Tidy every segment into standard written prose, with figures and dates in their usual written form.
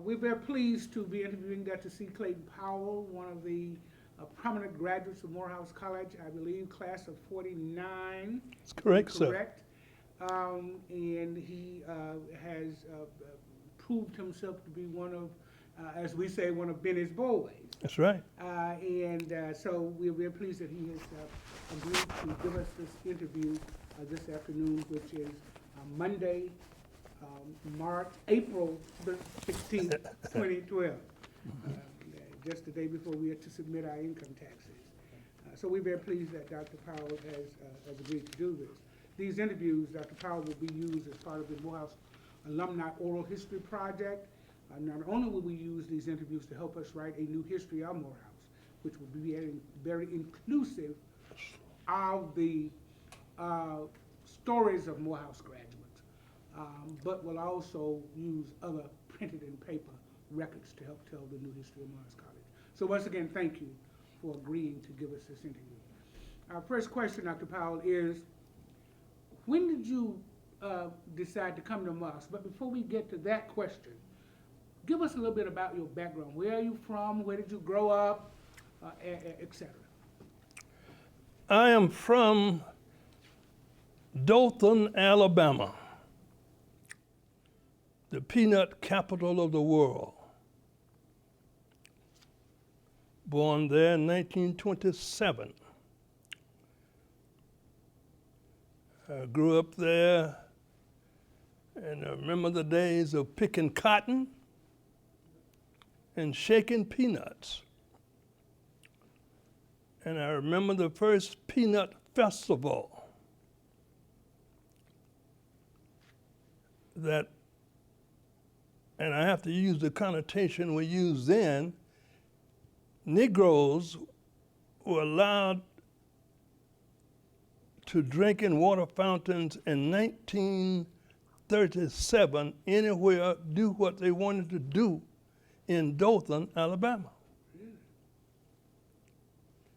We're very pleased to be interviewing Dr. C. Clayton Powell, one of the prominent graduates of Morehouse College, I believe, class of '49. That's correct, sir. Correct. And he has proved himself to be one of, as we say, one of Benny's boys. That's right. So we're very pleased that he has agreed to give us this interview this afternoon, which is Monday, April 16th, 2012, just the day before we had to submit our income taxes. So we're very pleased that Dr. Powell has agreed to do this. These interviews, Dr. Powell, will be used as part of the Morehouse Alumni Oral History Project. Not only will we use these interviews to help us write a new history of Morehouse, which will be very inclusive of the stories of Morehouse graduates, but will also use other printed and paper records to help tell the new history of Morehouse College. So once again, thank you for agreeing to give us this interview. Our first question, Dr. Powell, is when did you decide to come to Morehouse? But before we get to that question, give us a little bit about your background. Where are you from? Where did you grow up, et cetera? I am from Dothan, Alabama, the peanut capital of the world. Born there in 1927. I grew up there, and I remember the days of picking cotton and shaking peanuts. And I remember the first peanut festival that, and I have to use the connotation we used then, Negroes were allowed to drink in water fountains in 1937 anywhere, do what they wanted to do in Dothan, Alabama.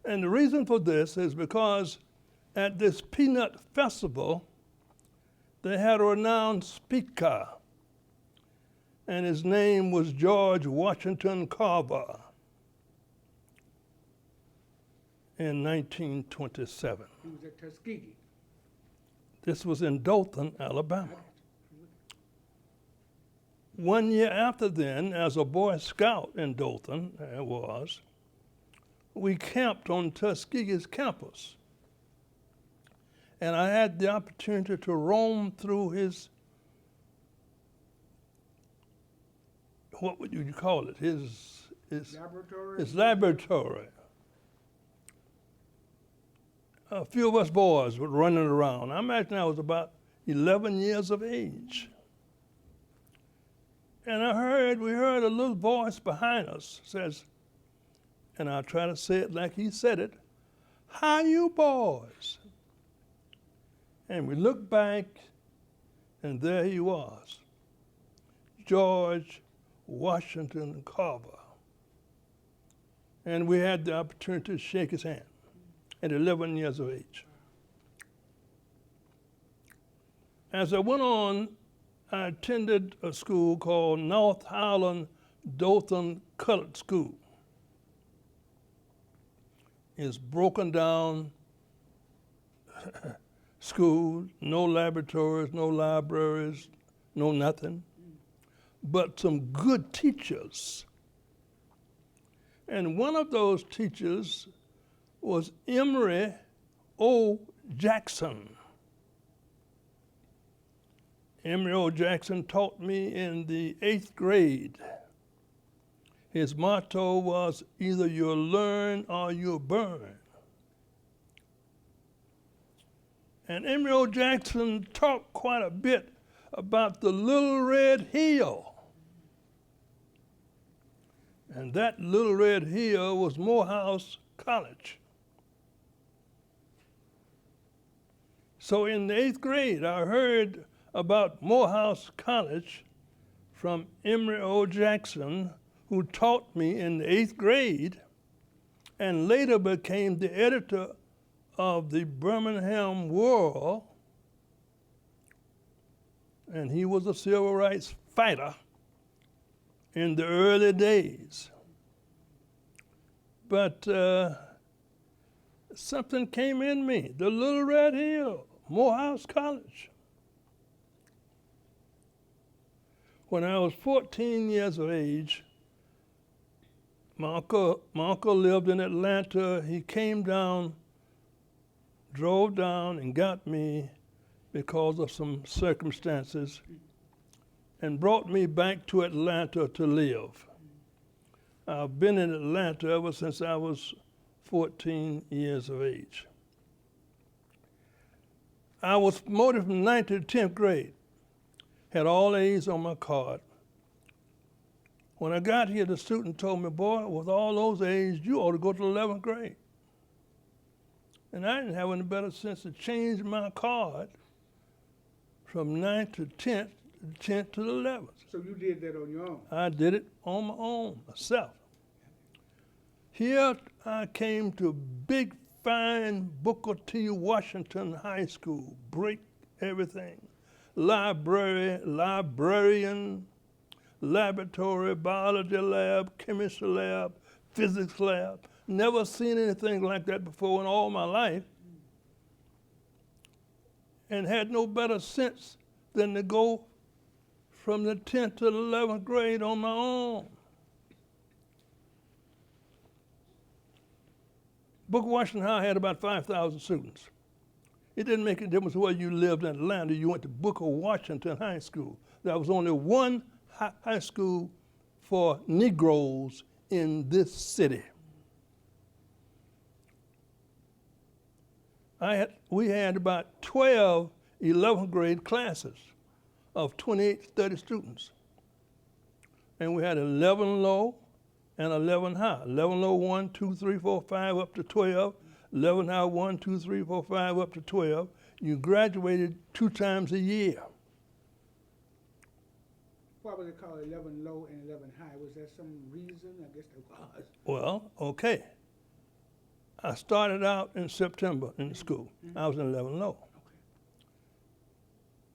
And the reason for this is because at this peanut festival, they had a renowned speaker, and his name was George Washington Carver in 1927. He was at Tuskegee. This was in Dothan, Alabama. 1 year after then, as a Boy Scout in Dothan, we camped on Tuskegee's campus. And I had the opportunity to roam through his, what would you call it? His Laboratory? His laboratory. A few of us boys were running around. I imagine I was about 11 years of age. And we heard a little voice behind us says, and I'll try to say it like he said it, "How you boys?" And we looked back, and there he was, George Washington Carver. And we had the opportunity to shake his hand at 11 years of age. As I went on, I attended a school called North Highland Dothan Colored School. It's broken down school, no laboratories, no libraries, no nothing, but some good teachers. And one of those teachers was Emory O. Jackson. Emory O. Jackson taught me in the 8th grade. His motto was, either you'll learn or you'll burn. And Emory O. Jackson talked quite a bit about the Little Red Hill. And that Little Red Hill was Morehouse College. So in the 8th grade, I heard about Morehouse College from Emory O. Jackson, who taught me in the 8th grade and later became the editor of the Birmingham World. And he was a civil rights fighter in the early days. But something came in me, the Little Red Hill, Morehouse College. When I was 14 years of age, my uncle lived in Atlanta. He came down, drove down, and got me because of some circumstances, and brought me back to Atlanta to live. I've been in Atlanta ever since I was 14 years of age. I was promoted from 9th to 10th grade, had all A's on my card. When I got here, the student told me, boy, with all those A's, you ought to go to 11th grade. And I didn't have any better sense to change my card from 9th to 10th, 10th to the 11th. So you did that on your own? I did it on my own, myself. Here I came to big, fine Booker T. Washington High School, break everything. Librarian, laboratory, biology lab, chemistry lab, physics lab. Never seen anything like that before in all my life. And had no better sense than to go from the 10th to the 11th grade on my own. Booker Washington High had about 5,000 students. It didn't make a difference whether you lived in Atlanta, you went to Booker Washington High School. There was only one high school for Negroes in this city. We had about 12 11th grade classes of 28 to 30 students. And we had 11 low and 11 high. 11 low, 1, 2, 3, 4, 5, up to 12. 11 high, 1, 2, 3, 4, 5, up to 12. You graduated 2 times a year. Why was it called 11 low and 11 high? Was there some reason? I guess there was. Well, okay. I started out in September in the school. I was in 11 low.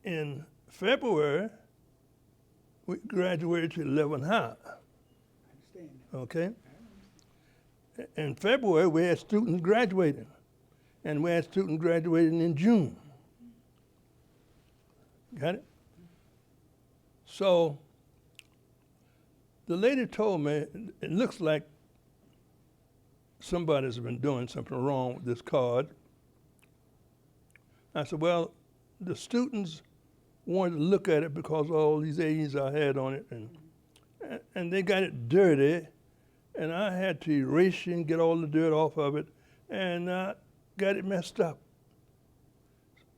Okay. In February, we graduated to 11 high. I understand that. Okay? In February, we had students graduating, and we had students graduating in June. Got it? So the lady told me, it looks like somebody's been doing something wrong with this card. I said, well, the students wanted to look at it because of all these A's I had on it, and they got it dirty, and I had to erase it and get all the dirt off of it, and I got it messed up.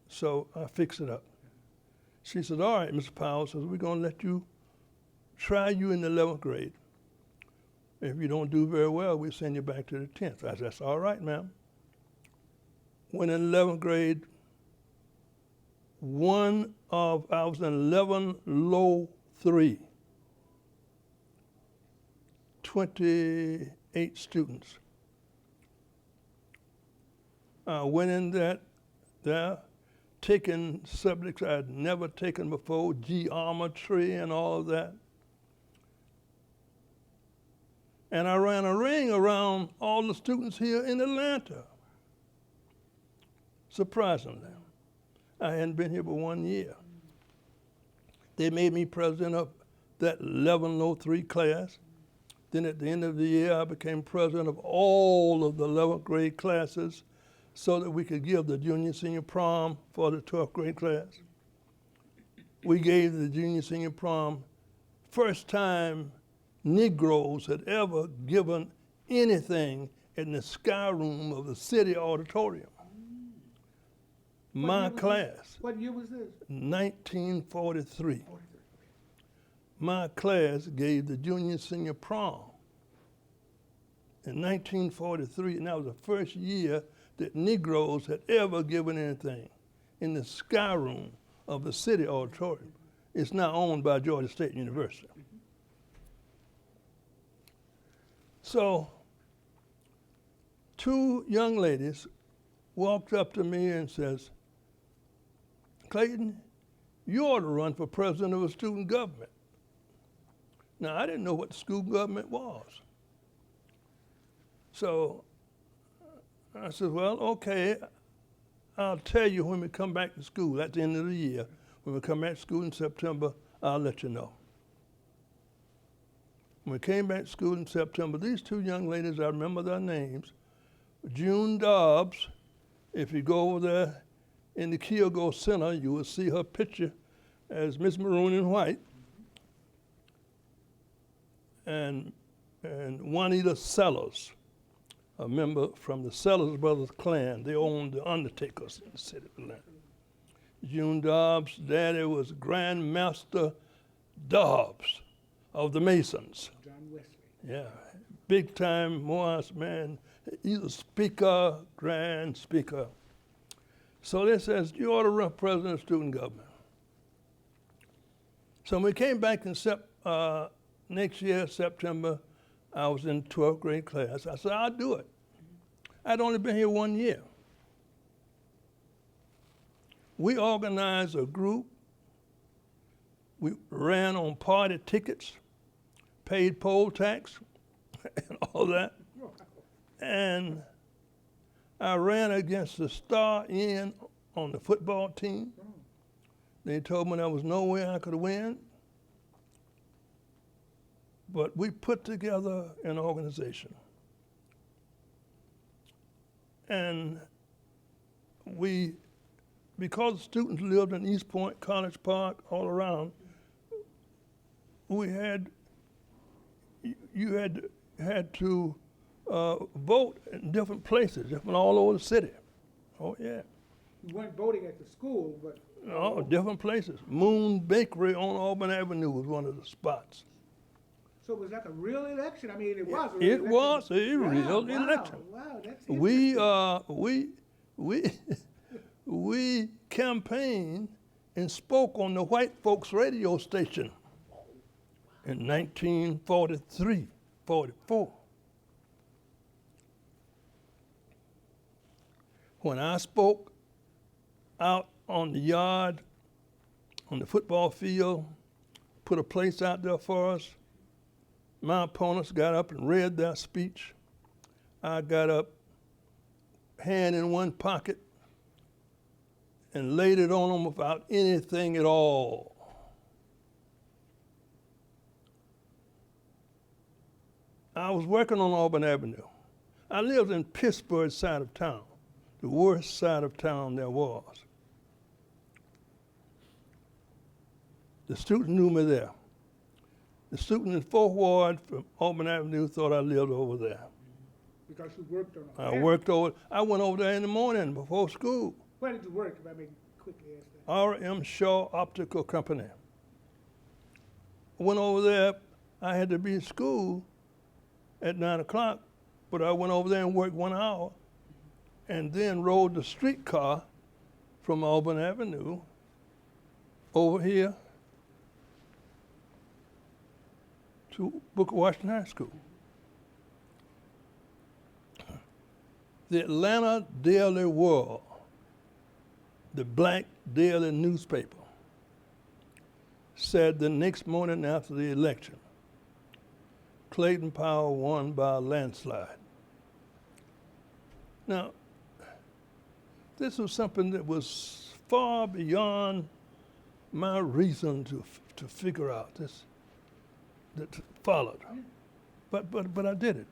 So I fixed it up. She said, all right, Mr. Powell, says, we're going to let you try you in the 11th grade. If you don't do very well, we'll send you back to the 10th. I said, that's all right, ma'am. Went in 11th grade. I was in 11 low 3. 28 students. I went in there, taking subjects I'd never taken before, geometry and all of that. And I ran a ring around all the students here in Atlanta. Surprisingly, I hadn't been here but 1 year. They made me president of that 1103 class. Then at the end of the year, I became president of all of the 11th grade classes so that we could give the junior senior prom for the 12th grade class. We gave the junior senior prom, first time Negroes had ever given anything in the sky room of the city auditorium. My class. What year was this? 1943. My class gave the junior senior prom in 1943, and that was the first year that Negroes had ever given anything in the sky room of the city auditorium. It's now owned by Georgia State University. So 2 young ladies walked up to me and says, Clayton, you ought to run for president of a student government. Now, I didn't know what the school government was. So I said, well, okay, I'll tell you when we come back to school at the end of the year. When we come back to school in September, I'll let you know. When we came back to school in September, these two young ladies, I remember their names, June Dobbs. If you go over there in the Kyogo Center, you will see her picture as Miss Maroon and White. And Juanita Sellers, a member from the Sellers Brothers clan. They owned the undertakers in the city of Atlanta. June Dobbs' daddy was Grand Master Dobbs of the Masons. John Wesley. Yeah, big time Morehouse man. He's a speaker, grand speaker. So they says, you ought to run president of student government. So when we came back in next year, September, I was in 12th grade class. I said, I'll do it. I'd only been here 1 year. We organized a group. We ran on party tickets, paid poll tax, and all that. And I ran against the star Inn on the football team. They told me there was no way I could win. But we put together an organization. And because students lived in East Point, College Park, all around, you had to vote in different places, different all over the city. Oh yeah. You weren't voting at the school, but No, different places. Moon Bakery on Auburn Avenue was one of the spots. so was that a real election? I mean, it was a real It election. was a Wow, real wow, election. Wow, that's interesting. We campaigned and spoke on the white folks radio station in 1943, 44. When I spoke out on the yard, on the football field, put a place out there for us, my opponents got up and read their speech. I got up, hand in one pocket, and laid it on them without anything at all. I was working on Auburn Avenue. I lived in Pittsburgh side of town, the worst side of town there was. The student knew me there. The student in 4th Ward from Auburn Avenue thought I lived over there. Because you worked on it. I went over there in the morning before school. Where did you work, if I may quickly ask that? R.M. Shaw Optical Company. I went over there. I had to be in school at 9 o'clock, but I went over there and worked 1 hour and then rode the streetcar from Auburn Avenue over here to Booker Washington High School. The Atlanta Daily World, the black daily newspaper, said the next morning after the election, Clayton Powell won by a landslide. Now, this was something that was far beyond my reason to figure out this, that followed. But I did it.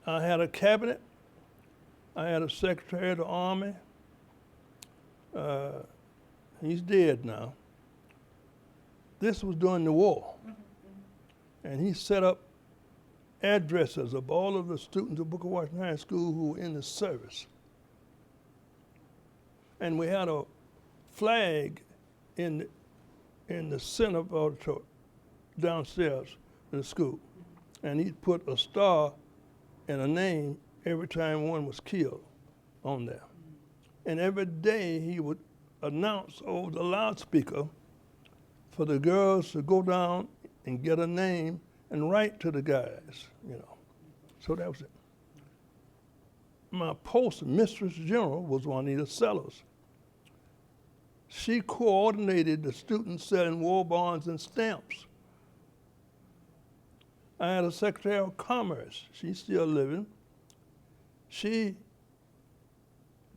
I had a cabinet. I had a secretary of the Army. He's dead now. This was during the war. And he set up addresses of all of the students of Booker Washington High School who were in the service. And we had a flag in the center of the auditorium, downstairs in the school. And he'd put a star and a name every time one was killed on there. And every day he would announce over the loudspeaker for the girls to go down and get a name and write to the guys, you know. So that was it. My postmistress general was Juanita Sellers. She coordinated the students selling war bonds and stamps I had a Secretary of Commerce. She's still living. She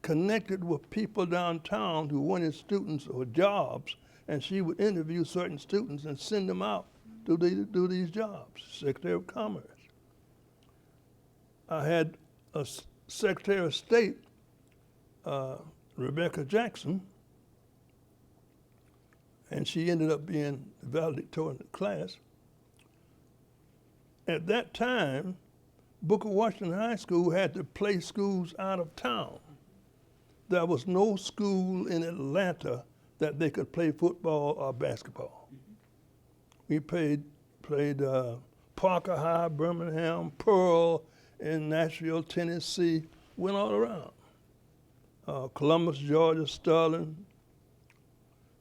connected with people downtown who wanted students or jobs, and she would interview certain students and send them out to do these jobs, Secretary of Commerce. I had a Secretary of State, Rebecca Jackson, and she ended up being the valedictorian of the class. At that time, Booker Washington High School had to play schools out of town. There was no school in Atlanta that they could play football or basketball. We played Parker High, Birmingham, Pearl, in Nashville, Tennessee, went all around. Columbus, Georgia, Sterling.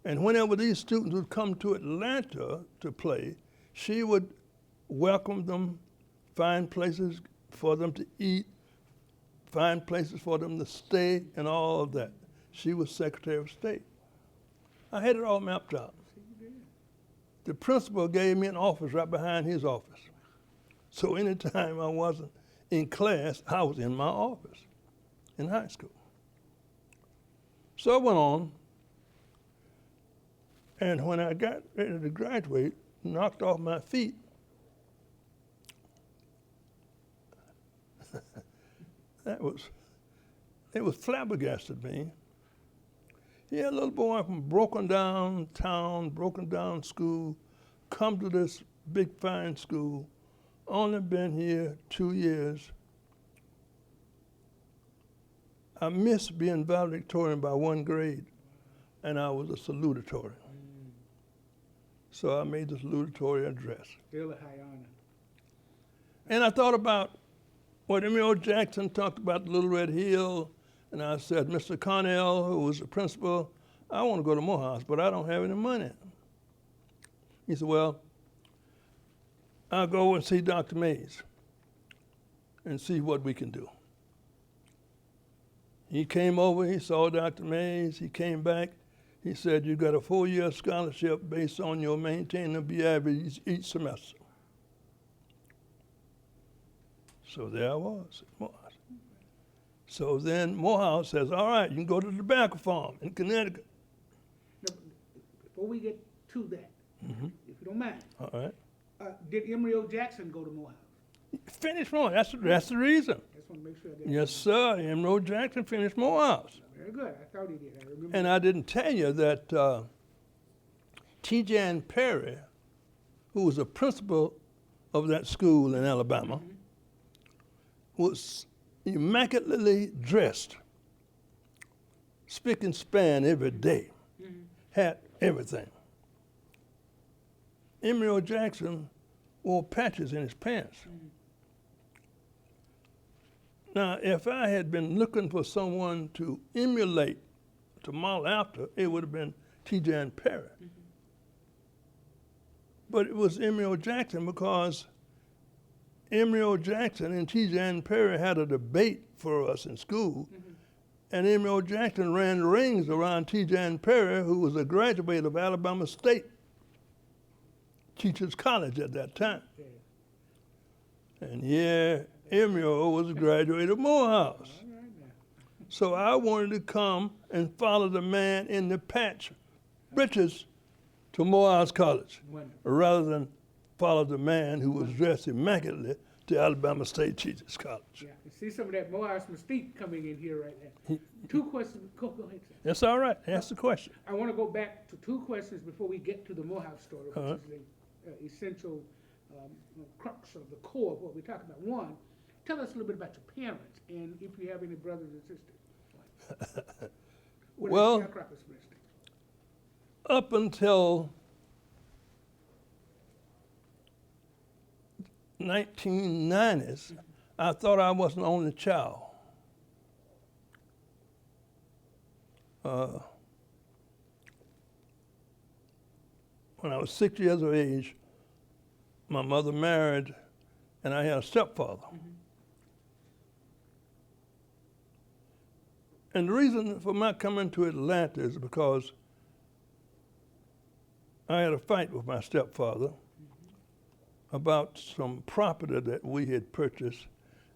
And whenever these students would come to Atlanta to play, she would welcome them, find places for them to eat, find places for them to stay, and all of that. She was Secretary of State. I had it all mapped out. The principal gave me an office right behind his office. So anytime I wasn't in class, I was in my office in high school. So I went on, and when I got ready to graduate, knocked off my feet, it was flabbergasted me. Yeah, a little boy from broken down town, broken down school, come to this big fine school, only been here 2 years. I missed being valedictorian by 1 grade, and I was a salutatorian. So I made the salutatory address. Still a high honor. And I thought about what Emil Jackson talked about, the Little Red Hill, and I said, Mr. Connell, who was the principal, I want to go to Morehouse, but I don't have any money. He said, well, I'll go and see Dr. Mays and see what we can do. He came over, he saw Dr. Mays, he came back, he said, you got a 4-year scholarship based on your maintaining a B average each semester. So there I was at Morehouse. So then Morehouse says, all right, you can go to the tobacco farm in Connecticut. Now, before we get to that, if you don't mind, All right. Did Emil Jackson go to Morehouse? Finished Morehouse, that's the reason. I just want to make sure I get Yes, sir, Emil Jackson finished Morehouse. Very good. I thought he did. I remember. And I didn't tell you that T. Jan Perry, who was the principal of that school in Alabama, was immaculately dressed, spick and span every day, had everything. Emil Jackson wore patches in his pants. Now, if I had been looking for someone to emulate, to model after, it would have been T. Jan Perry. But it was Emil Jackson because Emil Jackson and T. Jan Perry had a debate for us in school, and Emil Jackson ran rings around T. Jan Perry, who was a graduate of Alabama State Teachers College at that time. And yeah, Emil was a graduate of Morehouse. So I wanted to come and follow the man in the patch breeches to Morehouse College, rather than follow the man who was dressed immaculately to Alabama State Teachers College. Yeah, you see some of that Morehouse mystique coming in here right now. 2 questions. Go ahead, sir. That's all right. Ask the question. I want to go back to 2 questions before we get to the Morehouse story, which is the essential crux of the core of what we're talking about. One, tell us a little bit about your parents and if you have any brothers and sisters. Well, up until 1990s, I thought I was an only child. When I was 6 years of age, my mother married, and I had a stepfather. And the reason for my coming to Atlanta is because I had a fight with my stepfather, about some property that we had purchased.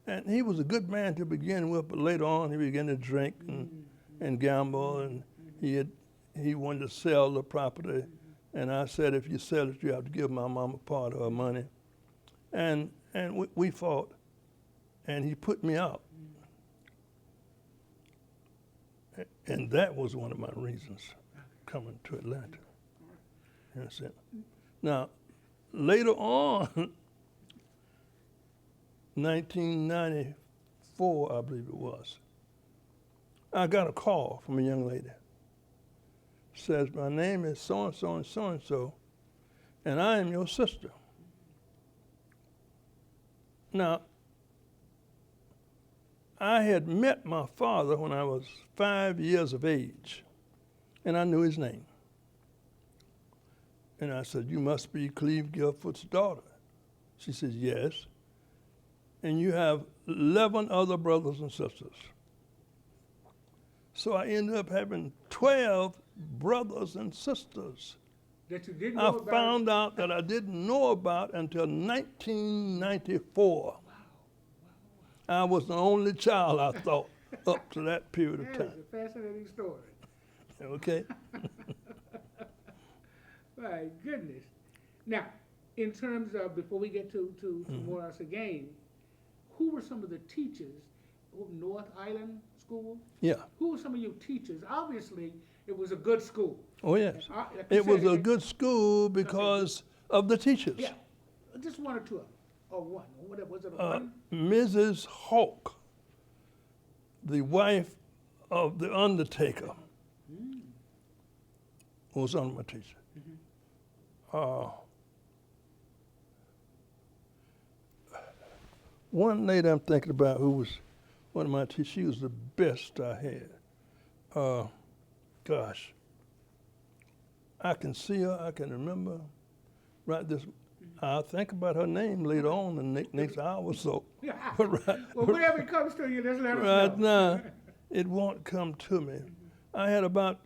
And he was a good man to begin with, but later on he began to drink and gamble, and he wanted to sell the property. And I said, if you sell it, you have to give my mama part of her money. And we fought, and he put me out. And that was one of my reasons coming to Atlanta. That's it. Now, later on, 1994, I believe it was, I got a call from a young lady. Says, my name is so-and-so and so-and-so, and I am your sister. Now, I had met my father when I was 5 years of age, and I knew his name. And I said, you must be Cleve Guilford's daughter. She says, yes. And you have 11 other brothers and sisters. So I ended up having 12 brothers and sisters. That you didn't know I about? found out that I didn't know about until 1994. I was the only child, I thought, up to that period of That time. is a fascinating story. Okay? My goodness. Now, in terms of, before we get to Morehouse again, who were some of the teachers? North Island School? Yeah. Who were some of your teachers? Obviously, it was a good school. Oh, yes. Like you It was said, a good school because of the teachers. Yeah, just one or two of them, or one, or whatever, was it one? Mrs. Hawk, the wife of the undertaker, was on my teacher. One lady I'm thinking about who was one of my teachers, she was the best I had. Gosh, I can see her, I can remember. Right this, I'll think about her name later on in the next hour or so. Well, whenever it comes to you, just let us Right know. now, it won't come to me. I had about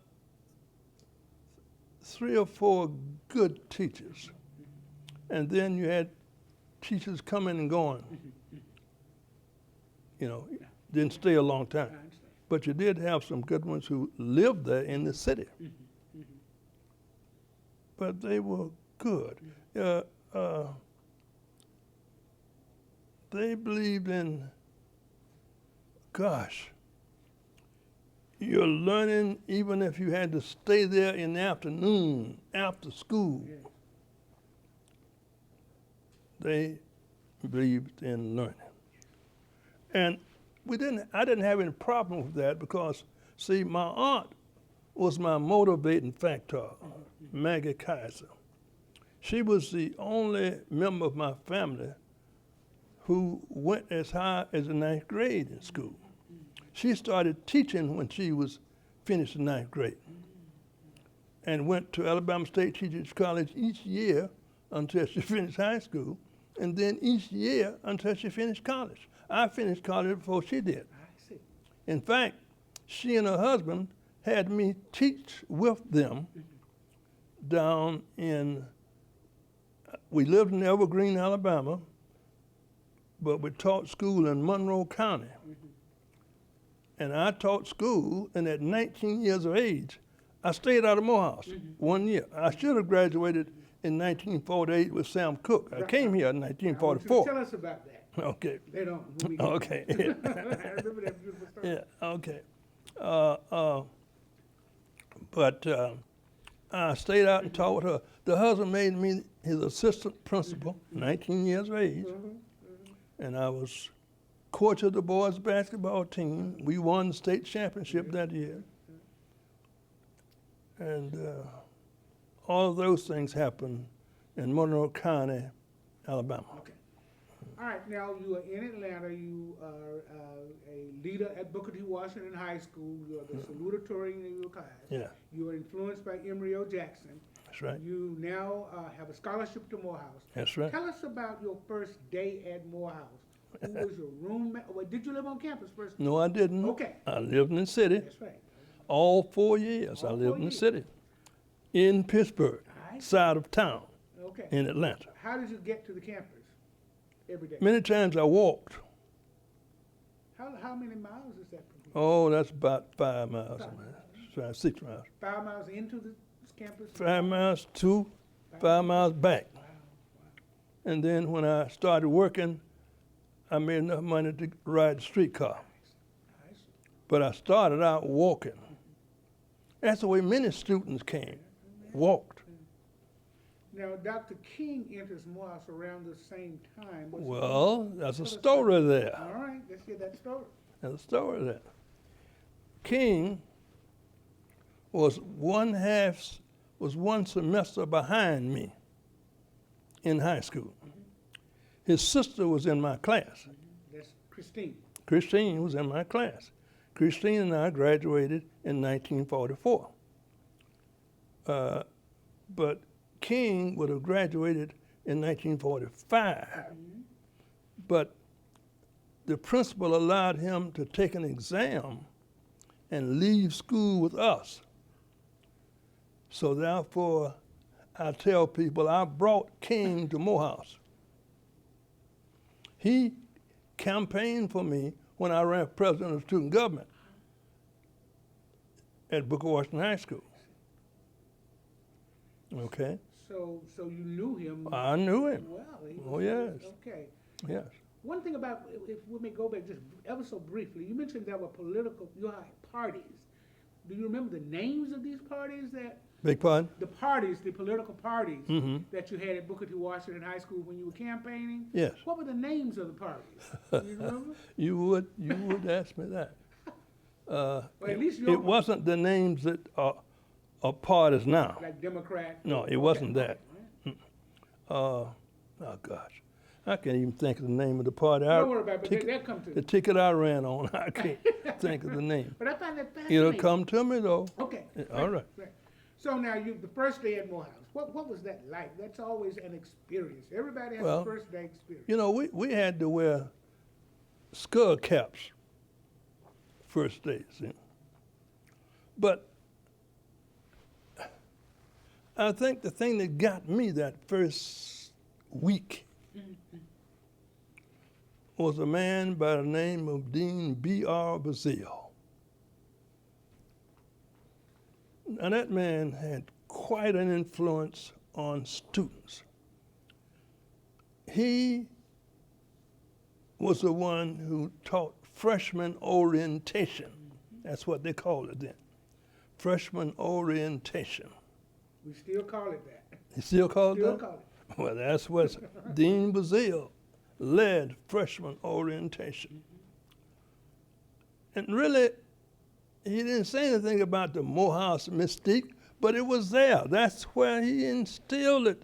3 or 4 good teachers. And then you had teachers coming and going. You know, didn't stay a long time. I understand. But you did have some good ones who lived there in the city. But they were good. They believed in, gosh, you're learning even if you had to stay there in the afternoon after school. Yeah. They believed in learning. And I didn't have any problem with that because, see, my aunt was my motivating factor, Maggie Kaiser. She was the only member of my family who went as high as the 9th grade in school. She started teaching when she was finished the 9th grade and went to Alabama State Teachers College each year until she finished high school, and then each year until she finished college. I finished college before she did. I see. In fact, she and her husband had me teach with them down in, we lived in Evergreen, Alabama, but we taught school in Monroe County. And I taught school, and at 19 years of age, I stayed out of Morehouse 1 year. I should have graduated in 1948 with Sam Cooke. I came here in I want you to 1944. tell us about that Okay. later on. When we get Okay. I remember that beautiful story. Yeah, okay. But I stayed out and taught with her. The husband made me his assistant principal, 19 years of age, and I was coach of the boys' basketball team. We won the state championship that year. And all of those things happened in Monroe County, Alabama. Okay. All right, now you are in Atlanta. You are a leader at Booker T. Washington High School. You are the salutatorian in your class. Yeah, You are influenced by Emory O. Jackson. that's right. You now have a scholarship to Morehouse. That's right. Tell us about your first day at Morehouse. Who was your roommate? Well, did you live on campus first? No, I didn't. Okay. I lived in the city. That's right. All 4 years I All lived 4 in the years. city. In Pittsburgh, I see. side of town. Okay. in Atlanta. How did you get to the campus every day? Many times I walked. How many miles is that from here? Oh, that's about 5 miles. 5 miles. 6 miles. 5 miles into the campus? 5 miles to 5 miles back. Wow. And then when I started working, I made enough money to ride the streetcar. I see. But I started out walking. That's the way many students came, walked. Now, Dr. King enters Morehouse around the same time. What's Well, there's a Tell us story there. All right, let's hear that story. There's a story there. King was one semester behind me in high school. His sister was in my class. That's Christine. Christine was in my class. Christine and I graduated in 1944. But King would have graduated in 1945. But the principal allowed him to take an exam and leave school with us. So therefore, I tell people I brought King to Morehouse. He campaigned for me when I ran for president of student government at Booker Washington High School. Okay? So you knew him I knew him. well. He Oh, was- yes. Okay. Yes. One thing about, if we may go back just ever so briefly, you mentioned there were you had parties. Do you remember the names of these parties Big pardon? the parties, the political parties Mhm. that you had at Booker T. Washington High School when you were campaigning? Yes. What were the names of the parties? Do you remember? You would ask me that. Well, at least it your wasn't the names that are parties now. like Democrat. No, it wasn't that. Oh gosh, I can't even think of the name of the party. Don't worry about it, but ticket- they'll come to the you. ticket I ran on, I can't think of the name. But I find that fascinating. It'll come to me though. Okay. All right. So now the first day at Morehouse, what was that like? That's always an experience. Everybody has Well, a first day experience. You know, we had to wear skull caps first days. You know. But I think the thing that got me that first week was a man by the name of Dean B.R. Bazile. Now that man had quite an influence on students. He was the one who taught freshman orientation. That's what they called it then. Freshman orientation. We still call it that. You still call it Still that? call it. Well, that's what Dean Bazile led freshman orientation. And really, he didn't say anything about the Morehouse mystique, but it was there. That's where he instilled it.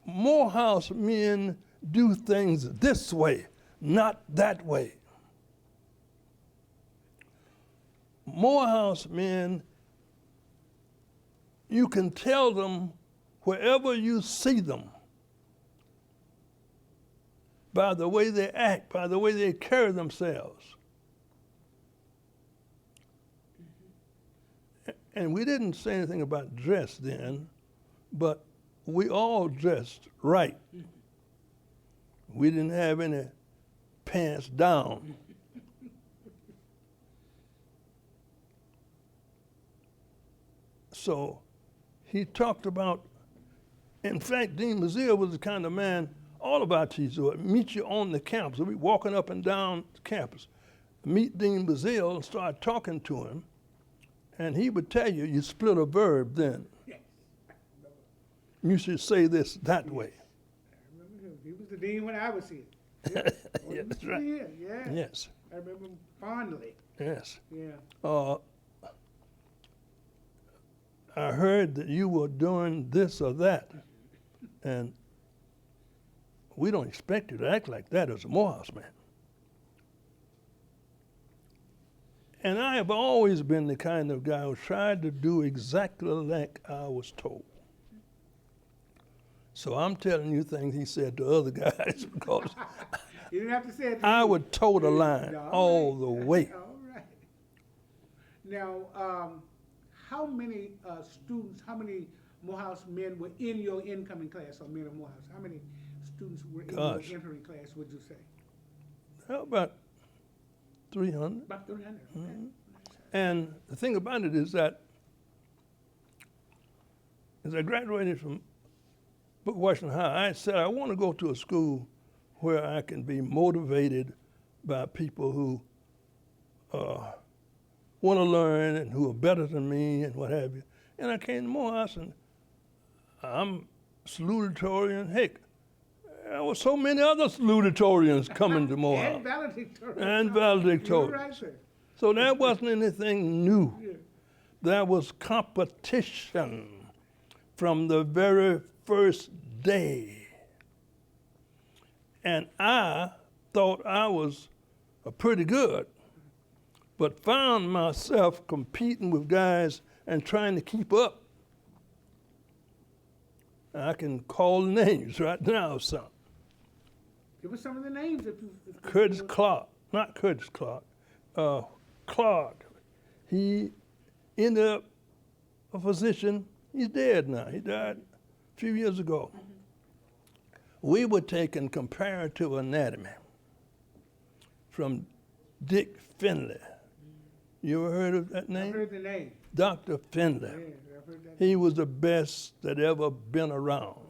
Morehouse men do things this way, not that way. Morehouse men, you can tell them wherever you see them by the way they act, by the way they carry themselves. And we didn't say anything about dress then, but we all dressed right. We didn't have any pants down. So he talked about, in fact, Dean Bazile was the kind of man, all of our teachers would meet you on the campus. We'd be walking up and down the campus, meet Dean Bazile and start talking to him, and he would tell you, you split a verb then. Yes. You should say this that way. I remember him. He was the dean when I was here. Yeah, that's right. Yeah. Yes, I remember him fondly. yes. Yeah. I heard that you were doing this or that, and we don't expect you to act like that as a Morehouse man. And I have always been the kind of guy who tried to do exactly like I was told. So I'm telling you things he said to other guys because You didn't have to say it. to I me. would toe the line No, all right. the way. All right. Now, how many students, how many Morehouse men were in your incoming class, or men of Morehouse? How many students were in Gosh. your entering class, would you say? About 300. About 300, okay. Mhm. And the thing about it is that as I graduated from Booker Washington High, I said I want to go to a school where I can be motivated by people who want to learn and who are better than me and what have you. And I came to Morehouse, and I'm salutatorian. Heck, there were so many other salutatorians coming to Morehouse. And valedictorian. And You're valedictorian. right, sir. So that wasn't anything new. Yeah. There was competition from the very first day. And I thought I was pretty good, but found myself competing with guys and trying to keep up. I can call names right now, son. Give us some of the names if you. Curtis Clark, not Curtis Clark, Clark. He ended up a physician. He's dead now. He died a few years ago. We were taking comparative anatomy from Dick Finley. You ever heard of that name? I've heard the name. Dr. Finley. Yeah, I've heard that. He was the best that ever been around.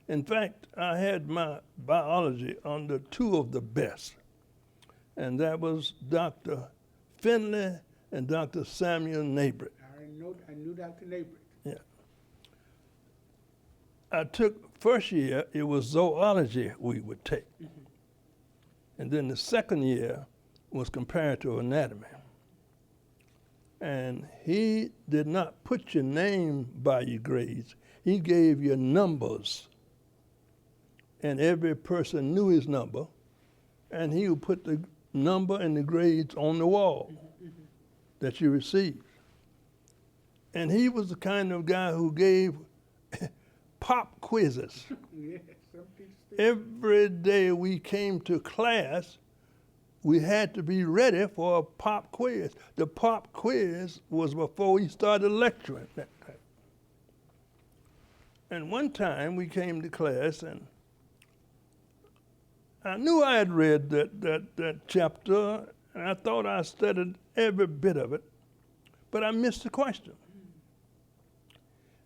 In fact, I had my biology under two of the best, and that was Dr. Finley and Dr. Samuel Nabrett. I knew Dr. Nabrett. Yeah. I took first year, it was zoology we would take. And then the second year was comparative anatomy. And he did not put your name by your grades. He gave you numbers. And every person knew his number. And he would put the number and the grades on the wall that you received. And he was the kind of guy who gave pop quizzes. Yeah, some teachers do. Every day we came to class, we had to be ready for a pop quiz. The pop quiz was before we started lecturing. And one time we came to class, and I knew I had read that chapter, and I thought I studied every bit of it, but I missed the question.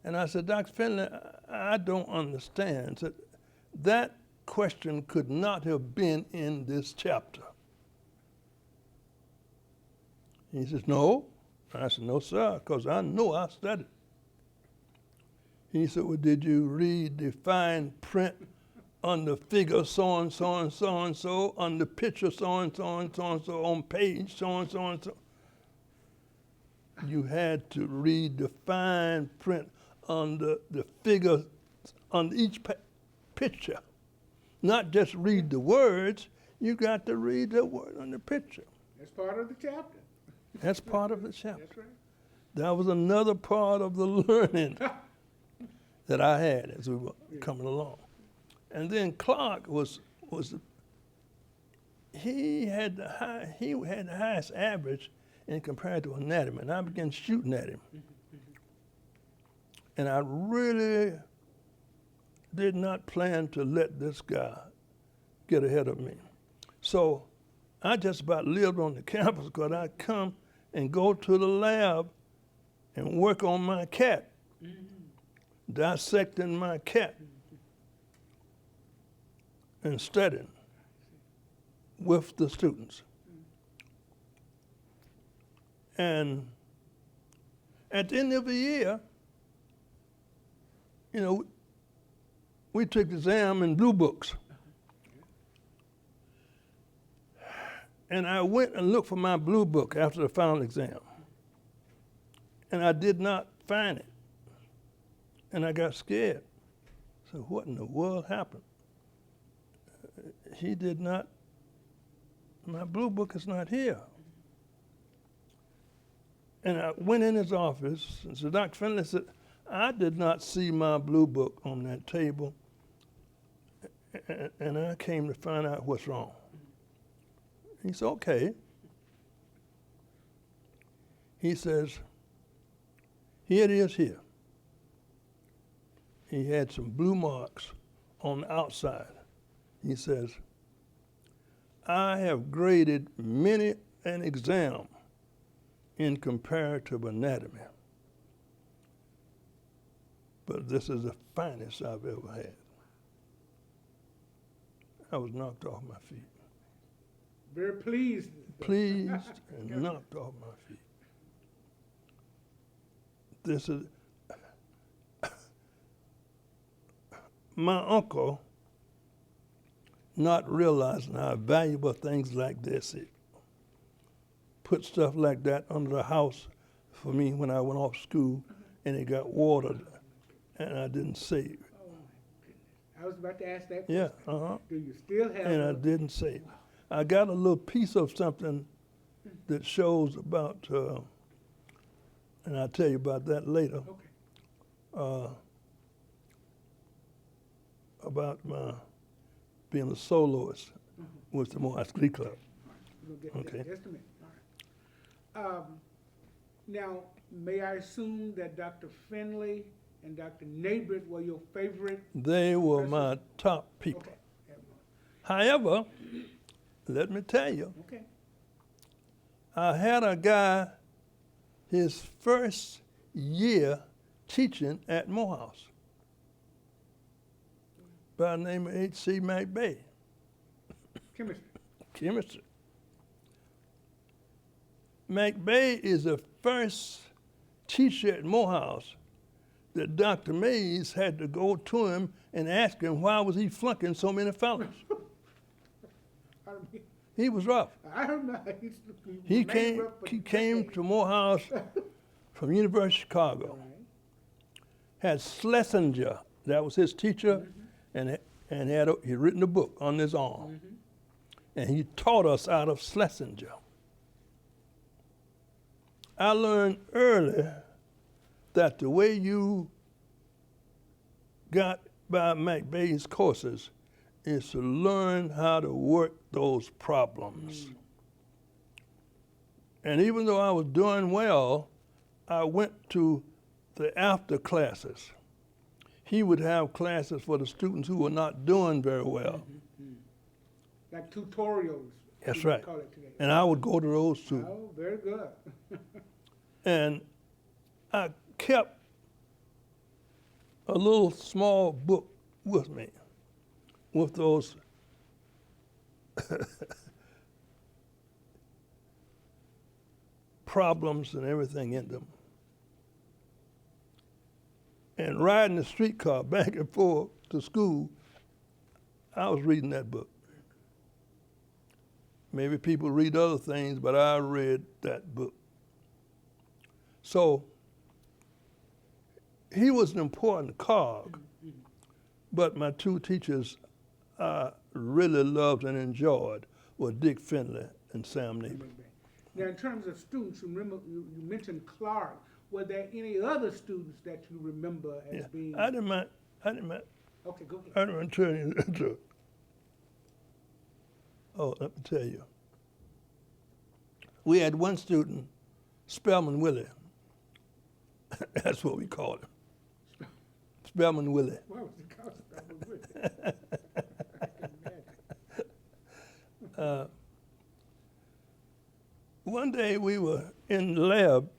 And I said, Dr. Finley, I don't understand. I said, that question could not have been in this chapter. He says, no. I said, no, sir, because I know I studied. He said, well, did you read the fine print on the figure so and so and so and so, on the picture so and so and so and so, on page so and so and so? You had to read the fine print on the figure on each picture. Not just read the words, you got to read the word on the picture. That's part of the chapter. That's part of the chapter. That's right. That was another part of the learning that I had as we were coming along. And then Clark he had the highest average in comparative anatomy, and I began shooting at him. And I really did not plan to let this guy get ahead of me. So I just about lived on the campus because I'd come and go to the lab and work on my cat, dissecting my cat and studying with the students. And at the end of the year, you know, we took the exam in blue books. And I went and looked for my blue book after the final exam. And I did not find it. And I got scared. So what in the world happened? He did not, my blue book is not here. And I went in his office, and so Dr. Finley said, I did not see my blue book on that table, and I came to find out what's wrong. He said, okay. He says, here it is here. he had some blue marks on the outside. He says, I have graded many an exam in comparative anatomy, but this is the finest I've ever had. I was knocked off my feet. Very pleased. Pleased and knocked off my feet. This is my uncle, not realizing how valuable things like this is. Put stuff like that under the house for me when I went off school, and it got watered, and I didn't save it. Oh, my goodness. I was about to ask that Yeah, question. Do you still have and I it? didn't save it. I got a little piece of something that shows about, and I'll tell you about that later, Okay. about my being a soloist with the Morehouse Glee Club. We'll get to Okay. that in just a minute. All right. Now, may I assume that Dr. Finley and Dr. Nabrett were your favorite? They were Professor? my top people. Okay. However, let me tell you, Okay. I had a guy, his first year teaching at Morehouse, by the name of H.C. McBay, Chemistry. chemistry. McBay is the first teacher at Morehouse that Dr. Mays had to go to him and ask him why was he flunking so many fellows. I mean, He was rough. I don't know. He remained came, rough, but he came to Morehouse from University of Chicago. All right. Had Schlesinger, that was his teacher, and he written a book on his arm. And he taught us out of Schlesinger. I learned early that the way you got by McBay's courses is to learn how to work those problems. And even though I was doing well, I went to the after classes. He would have classes for the students who were not doing very well. Like tutorials. That's we would right. Call it today. And I would go to those too. Oh, very good. And I kept a little small book with me with those problems and everything in them. And riding the streetcar back and forth to school, I was reading that book. Maybe people read other things, but I read that book. So he was an important cog, but my two teachers I really loved and enjoyed were Dick Finley and Sam Neighbor. Now, in terms of students, remember you mentioned Clark. Were there any other students that you remember as being? I didn't mind. Okay, go ahead. I didn't mind turning it into. Oh, let me tell you. We had one student, Spellman Willie. That's what we called him. Spellman Willie. What was the cause of that with it? I can imagine. One day we were in the lab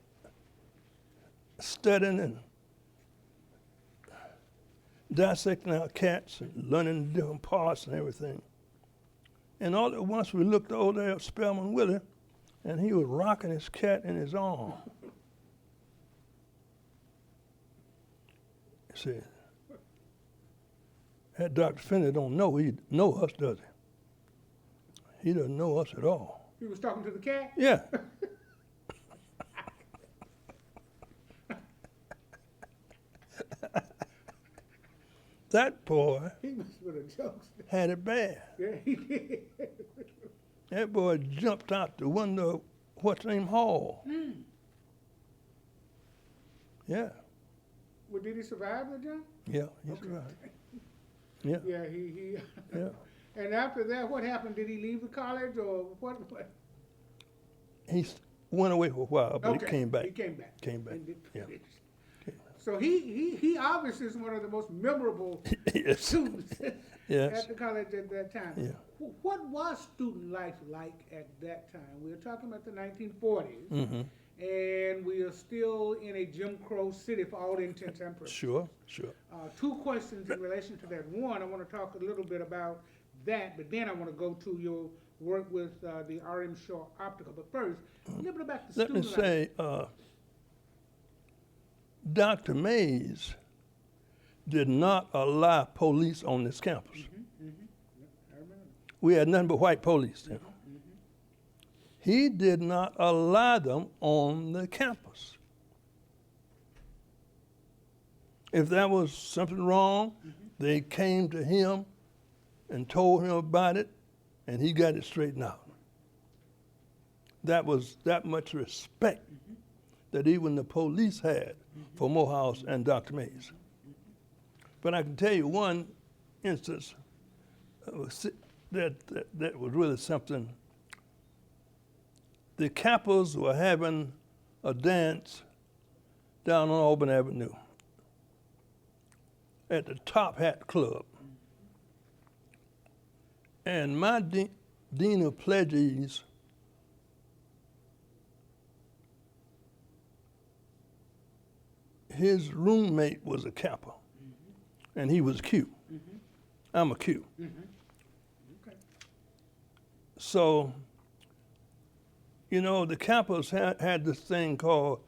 studying and dissecting our cats and learning the different parts and everything. And all at once we looked over there at Spellman Willie, and he was rocking his cat in his arm. He said, that Dr. Finney don't know us, does he? He doesn't know us at all. He was talking to the cat? Yeah. That boy He must have been a jokester. had it bad. Yeah, he did. That boy jumped out the window of what's name Hall. Yeah, Well, did he survive the jump? yeah, he's Okay. right. Yeah, Yeah, he. yeah. And after that, what happened? Did he leave the college or what? He went away for a while, but Okay, he came back. He came back. Came back, And did- yeah. So he obviously is one of the most memorable Yes. students Yes. at the college at that time. Yeah. What was student life like at that time? We are talking about the 1940s, Mm-hmm. and we are still in a Jim Crow city for all intents and purposes. Sure, sure. Two questions in relation to that. One, I want to talk a little bit about that, but then I want to go to your work with the R.M. Shaw Optical. But first, a little bit about the Let me student life. say, Dr. Mays did not allow police on this campus. I remember. We had nothing but white police there. He did not allow them on the campus. If there was something wrong, they came to him and told him about it, and he got it straightened out. That was that much respect that even the police had for Morehouse and Dr. Mays. But I can tell you one instance that was really something. The Kappas were having a dance down on Auburn Avenue at the Top Hat Club. And my dean of pledges his roommate was a Kappa, and he was Q. I'm a Q. Okay. So, you know, the Kappas had this thing called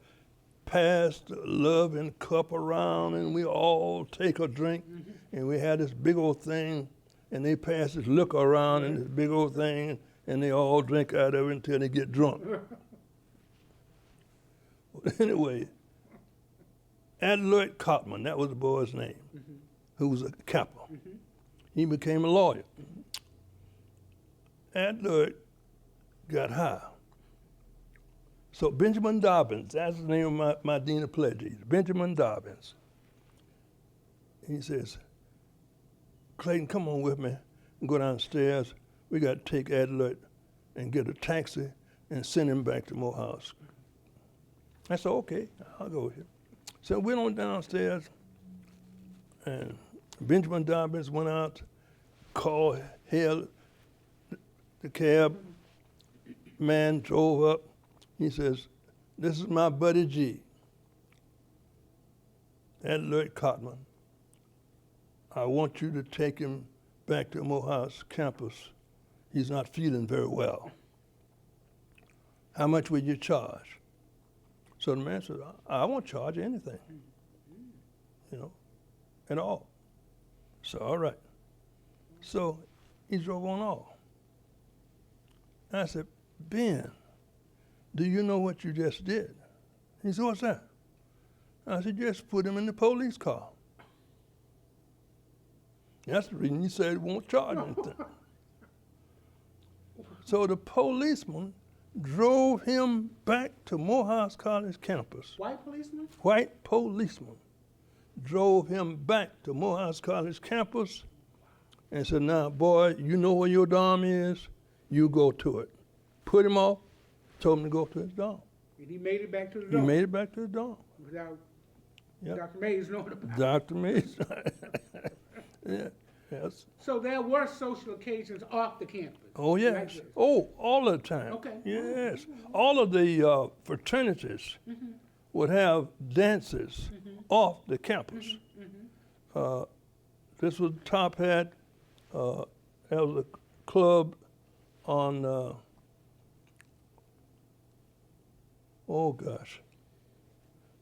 pass the loving cup around, and we all take a drink, and we had this big old thing, and they pass this liquor around in this big old thing, and they all drink out of it until they get drunk. Anyway, Adler Cotman, that was the boy's name, who was a Kappa. He became a lawyer. Adler got high. So Benjamin Dobbins, that's the name of my dean of pledges, Benjamin Dobbins. He says, Clayton, come on with me and go downstairs. We got to take Adler and get a taxi and send him back to Morehouse. I said, okay, I'll go with you. So we went downstairs, and Benjamin Dobbins went out, hailed the cab, man drove up. He says, this is my buddy G, Adler Cotman. I want you to take him back to Morehouse campus. He's not feeling very well. How much would you charge? So the man said, I won't charge anything, you know, at all. So, all right. So he drove on off. And I said, Ben, do you know what you just did? He said, what's that? I said, just put him in the police car. That's the reason you said he won't charge anything. So the policeman drove him back to Morehouse College campus. White policeman? White policeman drove him back to Morehouse College campus and said, now, boy, you know where your dorm is? You go to it. Put him off, told him to go to his dorm. And he made it back to the He dorm? made it back to the dorm. Without Yep. Dr. Mays knowing about it. Dr. Mays. Yeah, yes. So there were social occasions off the campus? Oh, like yes. this. Oh, all the time. Okay. Yes. All of the fraternities would have dances off the campus. This was Top Hat. There was a club on, oh gosh,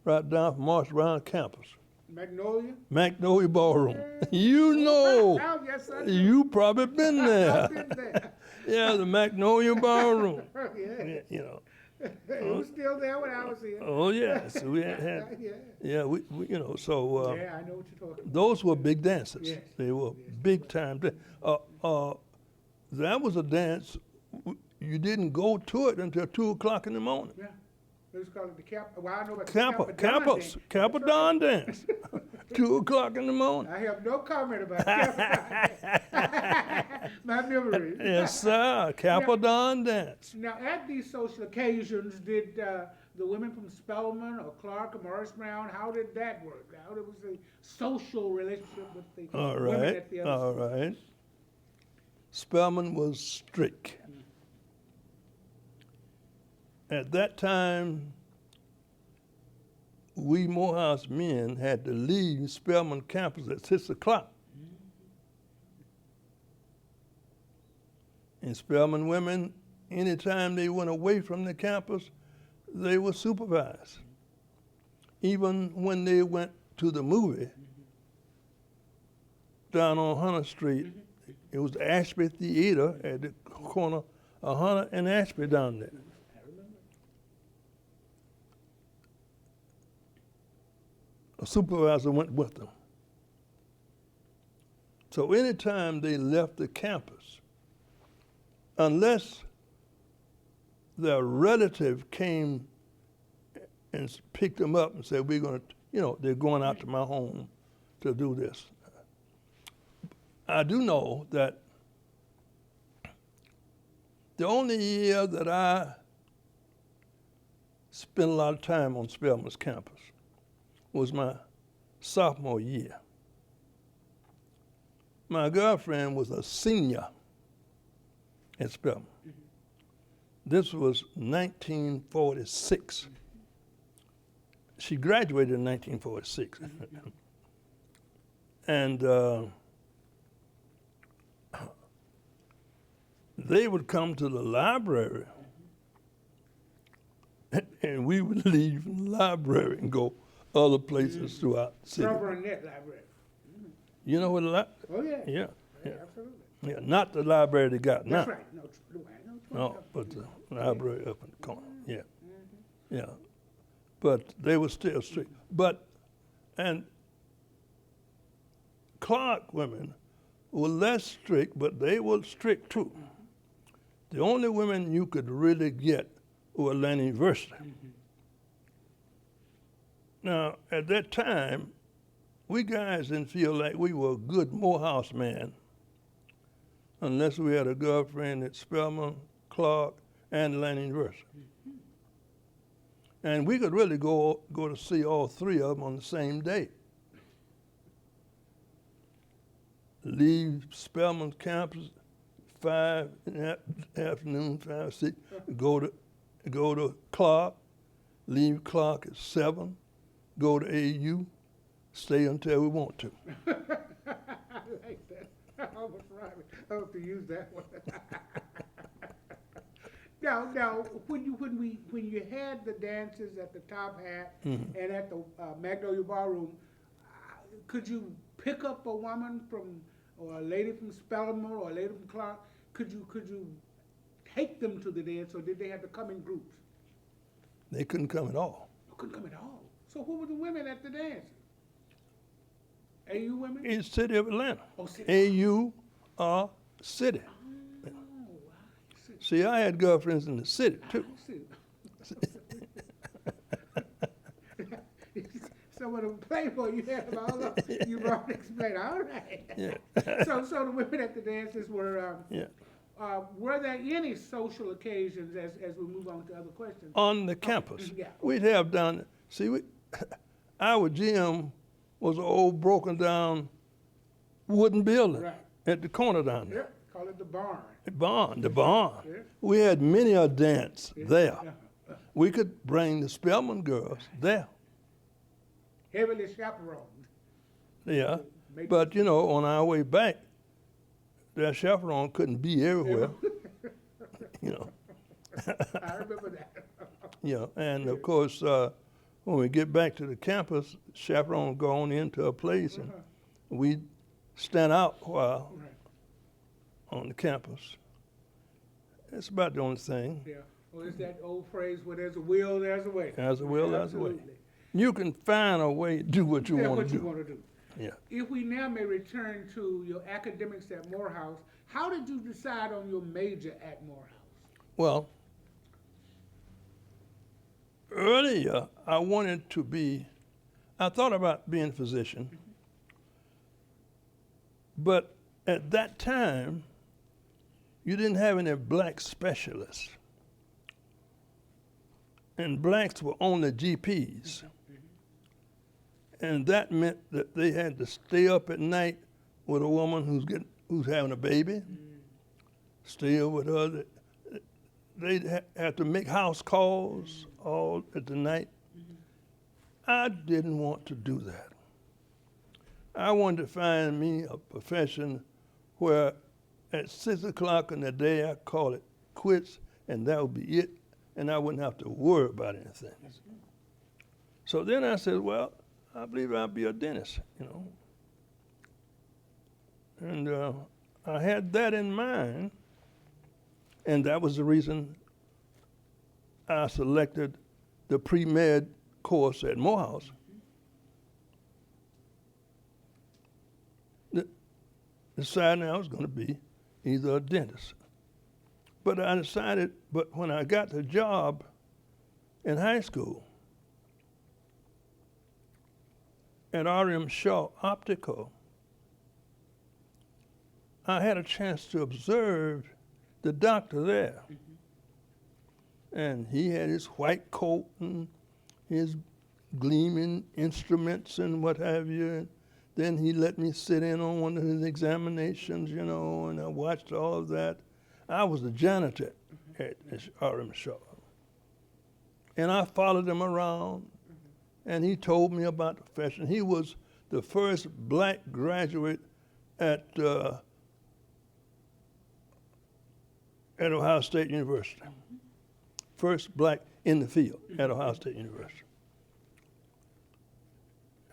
right down from Marsh around campus. Magnolia? Magnolia Ballroom. You know. Oh, yes, I do. You probably been there. I've been there. Yeah, the Magnolia Ballroom. Yeah. You know. It was still there when I was here. Oh yes, we had. Yeah. Yeah, we you know. So Yeah, I know what you're talking about. those were big dances. Yes. They were big time. That was a dance. You didn't go to it until 2 o'clock in the morning. Yeah. It was called the Kappa. Well, I know about the Kappa Kappa dance. Kappa Dawn dance. 2 o'clock in the morning. I have no comment about Kappa. My memory. Yes, sir. Kappa Dawn dance. Now, at these social occasions, did the women from Spelman or Clark or Morris Brown, how did that work? How was the social relationship with the All women right, at the other all schools? right. Spelman was strict. At that time, we Morehouse men had to leave Spelman campus at 6 o'clock. And Spelman women, anytime they went away from the campus, they were supervised. Even when they went to the movie down on Hunter Street, it was the Ashby Theater at the corner of Hunter and Ashby down there. A supervisor went with them. So anytime they left the campus, unless their relative came and picked them up and said, we're going to, they're going out to my home to do this. I do know that the only year that I spent a lot of time on Spelman's campus was my sophomore year. My girlfriend was a senior at Spelman. This was 1946. She graduated in 1946. And they would come to the library, and we would leave the library and go other places throughout the city. Burnett Library. You know what a Oh, yeah. Yeah, yeah. Absolutely. Yeah, not the library they got now. That's right. No, but the library up in the corner. Yeah, yeah. But they were still strict. And Clark women were less strict, but they were strict too. The only women you could really get were Atlanta University. Now, at that time, we guys didn't feel like we were good Morehouse men unless we had a girlfriend at Spelman, Clark, and Atlanta University. And we could really go to see all three of them on the same day. Leave Spelman campus 5 in the afternoon, 5, 6, go to Clark, leave Clark at 7, go to AU, stay until we want to. I like that. I almost right. I hope to use that one. Now, when you had the dances at the Top Hat and at the Magnolia Ballroom, could you pick up a woman or a lady from Spelman or a lady from Clark? Could you take them to the dance, or did they have to come in groups? They couldn't come at all. Couldn't come at all. So who were the women at the dance? AU women? In the city of Atlanta. Oh, city. AU city. Oh, I see. See, I had girlfriends in the city too. I see. Some of them playboy you had them all up. You brought to explain. All right. Yeah. So the women at the dances were. Were there any social occasions as we move on to other questions? On the campus. Yeah. We'd have down, our gym was an old broken down wooden building Right. at the corner down Yeah, there. call it the barn. The barn. Yeah. We had many a dance Yeah. there. We could bring the Spelman girls there. Heavily chaperoned. Yeah. But on our way back, that chaperone couldn't be everywhere. I remember that. And of course, when we get back to the campus, chaperone go on into a place and we stand out a while on the campus. That's about the only thing. Yeah. Well, it's that old phrase, where there's a will, there's a way. There's a will, there's a way. Absolutely. You can find a way to do what you want What to you do. want to do. Yeah. If we now may return to your academics at Morehouse, how did you decide on your major at Morehouse? Well, earlier I thought about being a physician, but at that time, you didn't have any black specialists. and blacks were only GPs. And that meant that they had to stay up at night with a woman who's having a baby, stay up with her. They'd have to make house calls all at the night. I didn't want to do that. I wanted to find me a profession where at 6 o'clock in the day I call it quits and that would be it, and I wouldn't have to worry about anything. So then I said, well, I believe I'll be a dentist, you know. And I had that in mind, and that was the reason I selected the pre-med course at Morehouse. Deciding I was going to be either a dentist. But I decided, but when I got the job in high school at R.M. Shaw Optical, I had a chance to observe the doctor there. And he had his white coat and his gleaming instruments and what have you. And then he let me sit in on one of his examinations, you know, and I watched all of that. I was the janitor at R.M. Shaw. And I followed him around, and he told me about the profession. He was the first black graduate at Ohio State University. First black in the field at Ohio State University.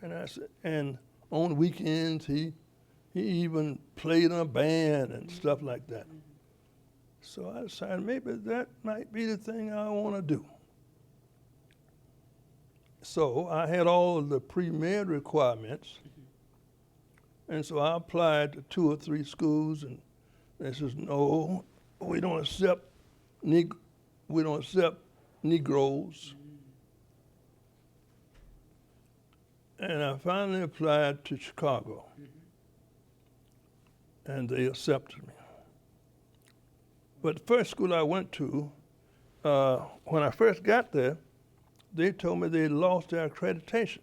And I said, and on weekends he even played in a band and stuff like that. So I decided maybe that might be the thing I want to do. So I had all of the pre-med requirements, and so I applied to 2 or 3 schools, and they says, no, we don't accept Negroes. And I finally applied to Chicago, and they accepted me. But the first school I went to, when I first got there, they told me they lost their accreditation.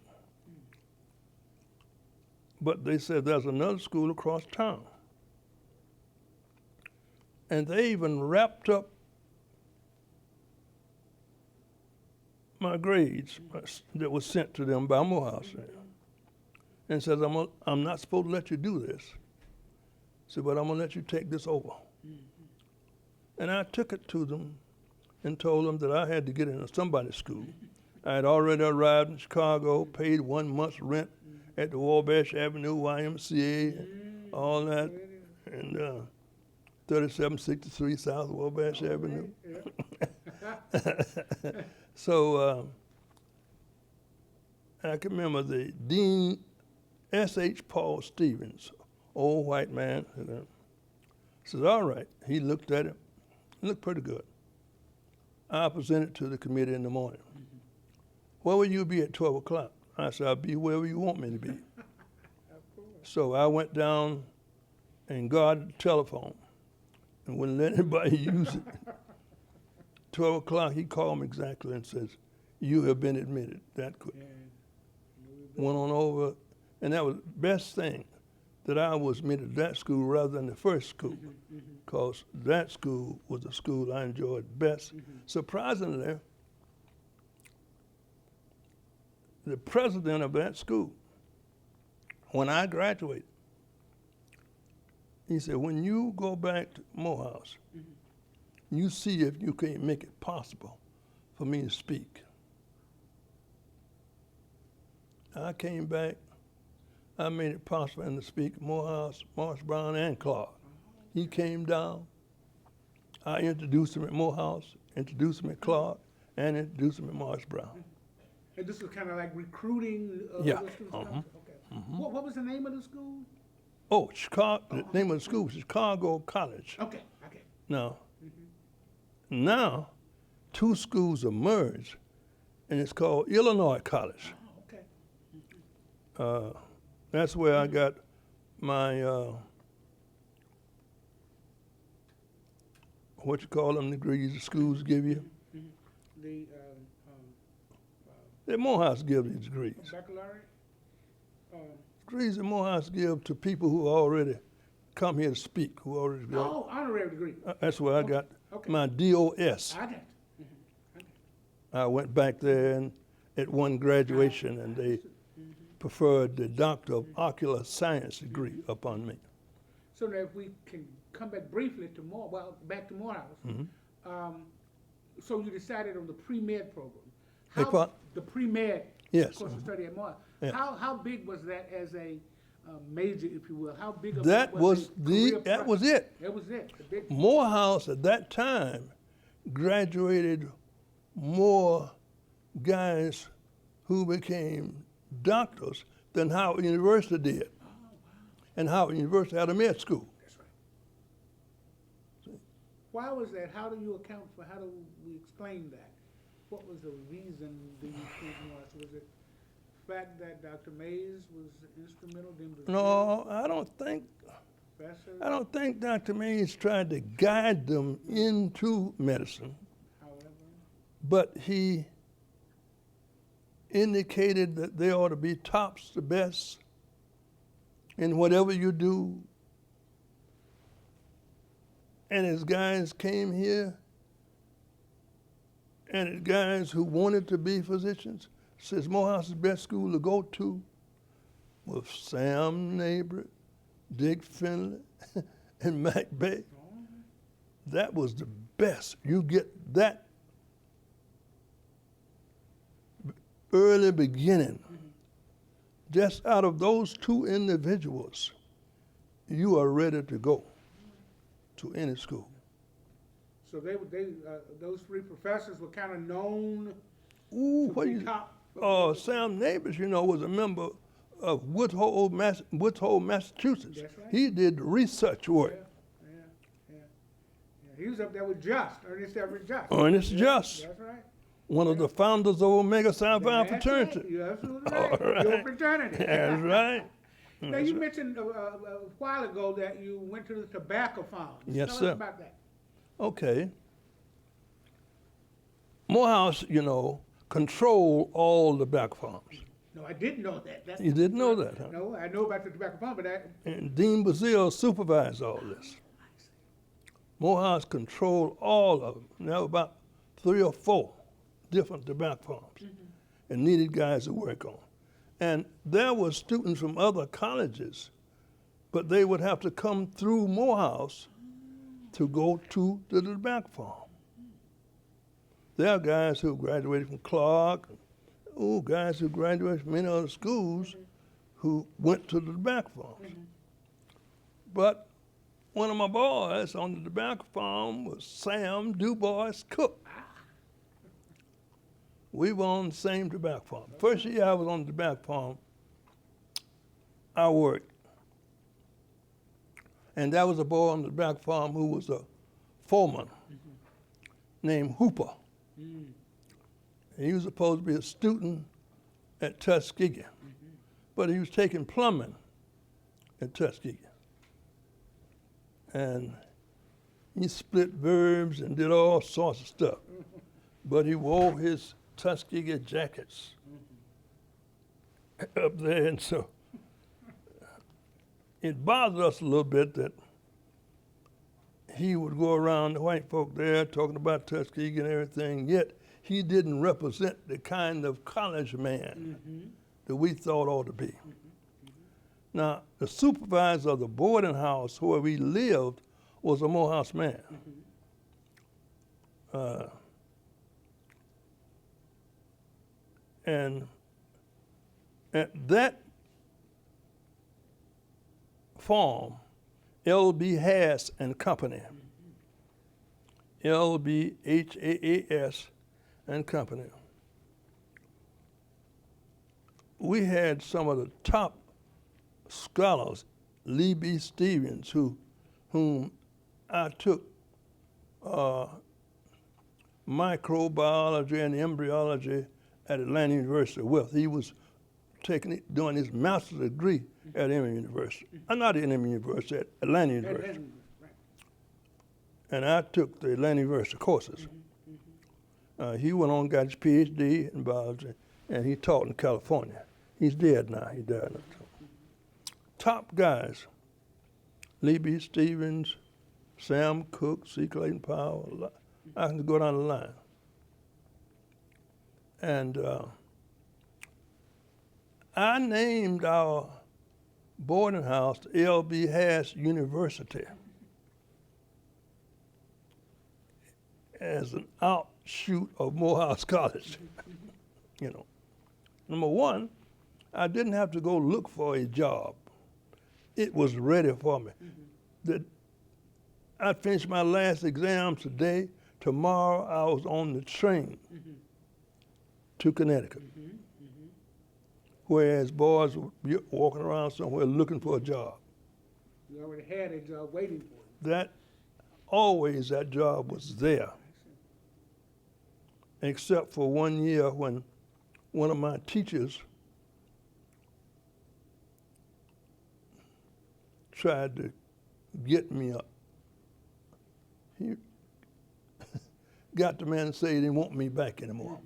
But they said there's another school across town. And they even wrapped up my grades that was sent to them by Morehouse and says, I'm not supposed to let you do this. I said, but I'm gonna let you take this over. And I took it to them and told them that I had to get into somebody's school. I had already arrived in Chicago, paid 1 month's rent at the Wabash Avenue YMCA, all that, and 3763 South Wabash Avenue. So I can remember the Dean S.H. Paul Stevens, old white man, said, all right. He looked at it. It looked pretty good. I presented to the committee in the morning. Where will you be at 12 o'clock? I said, I'll be wherever you want me to be. So I went down and guarded the telephone and wouldn't let anybody use it. 12 o'clock, he called me exactly and says, you have been admitted that quick. Went on over, and that was the best thing that I was admitted to that school rather than the first school, because that school was the school I enjoyed best. Surprisingly, the president of that school, when I graduated, he said, when you go back to Morehouse, you see if you can't make it possible for me to speak. I came back, I made it possible for him to speak Morehouse, Morris Brown, and Clark. He came down, I introduced him at Morehouse, introduced him at Clark, and introduced him at Morris Brown. And this was kind of like recruiting Yeah. other students? Okay. What was the name of the school? Oh, Chicago, the name of the school was Chicago College. Okay. Now 2 schools are merged, and it's called Illinois College. Oh, okay. That's where I got my, what you call them degrees the schools give you? The At Morehouse give these degrees. Baccalaureate? Degrees at Morehouse give to people who already come here to speak, who already got. Oh, honorary degree. That's where I got Okay. my DOS. I got it. I went back there and at one graduation, and they preferred the Doctor of Ocular Science degree upon me. So now if we can come back briefly to back to Morehouse. So you decided on the pre-med program. The pre-med Yes. course of study at Morehouse. Yeah. How big was that as a major, if you will? How big of That was a career it. That was it. The big Morehouse at that time graduated more guys who became doctors than Howard University did. Oh, wow. And Howard University had a med school. That's right. Why was that? How do we explain that? What was the reason do you think was? Was it the fact that Dr. Mays was instrumental? No, I don't think Dr. Mays tried to guide them into medicine. However, but he indicated that they ought to be tops, the best in whatever you do. And as guys came here, and as guys who wanted to be physicians, says Morehouse's best school to go to was Sam Neighbor, Dick Finley, and Mac Bay. That was the best. You get that early beginning. Just out of those two individuals, you are ready to go to any school. so those three professors were kind of known Ooh, to what be you? top. Sam Neighbors, was a member of Woodhull, Massachusetts. That's right. He did research work. Yeah. He was up there with Ernest Everett Just. Ernest Just, That's right. one of the founders of Omega Psi Phi That's fraternity. right. You're absolutely All right. right. Your fraternity. That's right. Now, That's you right. mentioned a while ago that you went to the tobacco farms. Yes, Tell sir. us about that. Okay. Morehouse, controlled all the tobacco farms. No, I didn't know that. You didn't know that, huh? No, I know about the tobacco farm, but And Dean Bazile supervised all this. Morehouse controlled all of them. There were about 3 or 4 different tobacco farms and needed guys to work on. And there were students from other colleges, but they would have to come through Morehouse to go to the tobacco farm. There are guys who graduated from Clark, guys who graduated from many other schools who went to the tobacco farms. But one of my boys on the tobacco farm was Sam DuBois Cook. We were on the same tobacco farm. First year I was on the tobacco farm, I worked. And there was a boy on the tobacco farm who was a foreman named Hooper. And he was supposed to be a student at Tuskegee, but he was taking plumbing at Tuskegee. And he split verbs and did all sorts of stuff. But he wore his Tuskegee jackets up there, and so it bothered us a little bit that he would go around the white folk there talking about Tuskegee and everything, yet he didn't represent the kind of college man that we thought ought to be. Now, the supervisor of the boarding house where we lived was a Morehouse man. And at that farm, L.B. Haas and Company, L.B. Haas and Company, we had some of the top scholars, Lee B. Stevens, whom I took microbiology and embryology at Atlanta University with. He was doing his master's degree at Emory University. Not at Emory University, at Atlanta University. And I took the Atlanta University courses. He went on and got his PhD in biology, and he taught in California. He's dead now. He died. Top guys: Lee B. Stevens, Sam Cooke, C. Clayton Powell. I can go down the line. And I named our boarding house L.B. Hass University as an outshoot of Morehouse College. You know, number one, I didn't have to go look for a job. It was ready for me. That I finished my last exam today. Tomorrow I was on the train to Connecticut. Whereas boys were walking around somewhere looking for a job. You already had a job waiting for you. That job was there. Except for 1 year when one of my teachers tried to get me up. He got the man to say he didn't want me back anymore.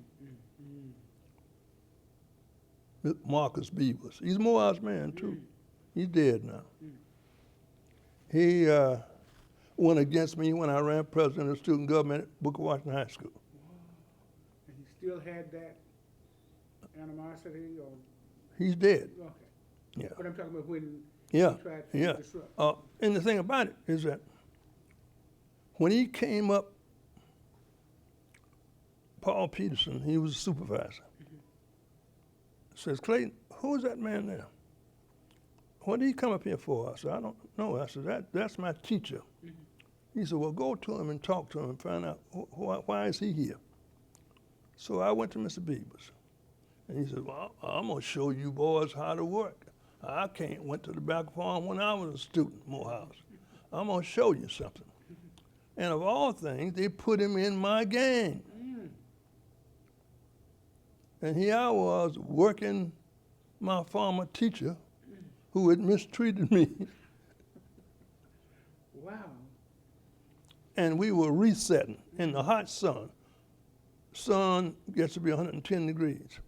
Marcus Beavers. He's a Morehouse man, too. He's dead now. He went against me when I ran president of student government at Booker Washington High School. And he still had that animosity, or? He's dead. Okay. Yeah. But I'm talking about when Yeah. he tried to Yeah. disrupt. And the thing about it is that when he came up, Paul Peterson, he was a supervisor. Says, Clayton, who is that man there? What did he come up here for? I said, I don't know. I said, that's my teacher. He said, well, go to him and talk to him and find out why is he here. So I went to Mr. Beavers. And he said, well, I'm going to show you boys how to work. I went to the back farm when I was a student at Morehouse. I'm going to show you something. And of all things, they put him in my gang. And here I was working my former teacher who had mistreated me. Wow. And we were resetting in the hot sun. Sun gets to be 110 degrees.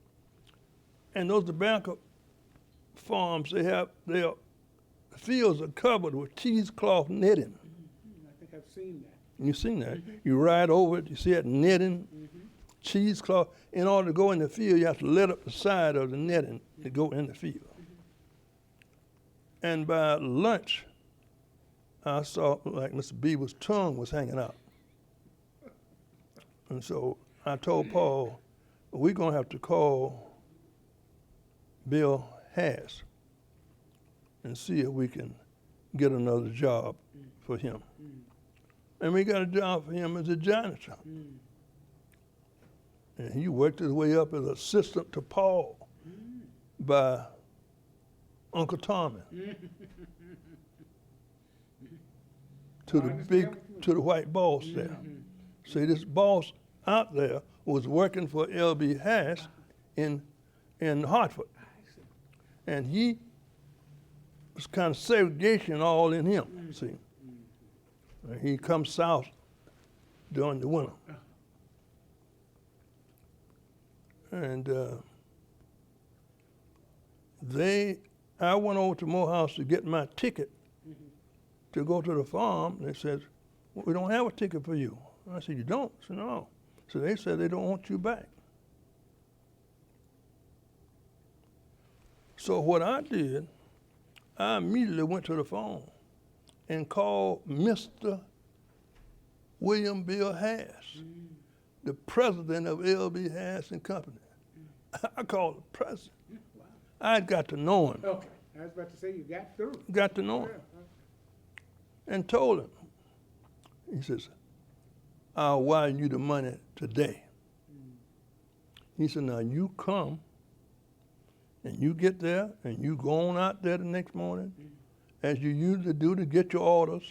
And those tobacco farms, their fields are covered with cheesecloth netting. I think I've seen that. You've seen that. You ride over it, you see that netting, cheesecloth. In order to go in the field, you have to let up the side of the netting to go in the field. And by lunch, I saw like Mr. Beaver's tongue was hanging out. And so I told Paul, we're going to have to call Bill Hass and see if we can get another job for him. And we got a job for him as a janitor. And he worked his way up as assistant to Paul by Uncle Tommy. To the white boss there. See, this boss out there was working for L.B. Hass in Hartford. And he was kind of segregation all in him, see. And he comes south during the winter. And I went over to Morehouse to get my ticket to go to the farm. They said, well, we don't have a ticket for you. I said, you don't? I said, no. So they said they don't want you back. So what I did, I immediately went to the phone and called Mr. William Bill Hass, the president of L.B. Hass and Company. I called the president. Wow. I got to know him. Okay. I was about to say you got through. Got to know him. And told him. He says, I'll wire you the money today. He said, now you come and you get there and you go on out there the next morning as you usually do to get your orders.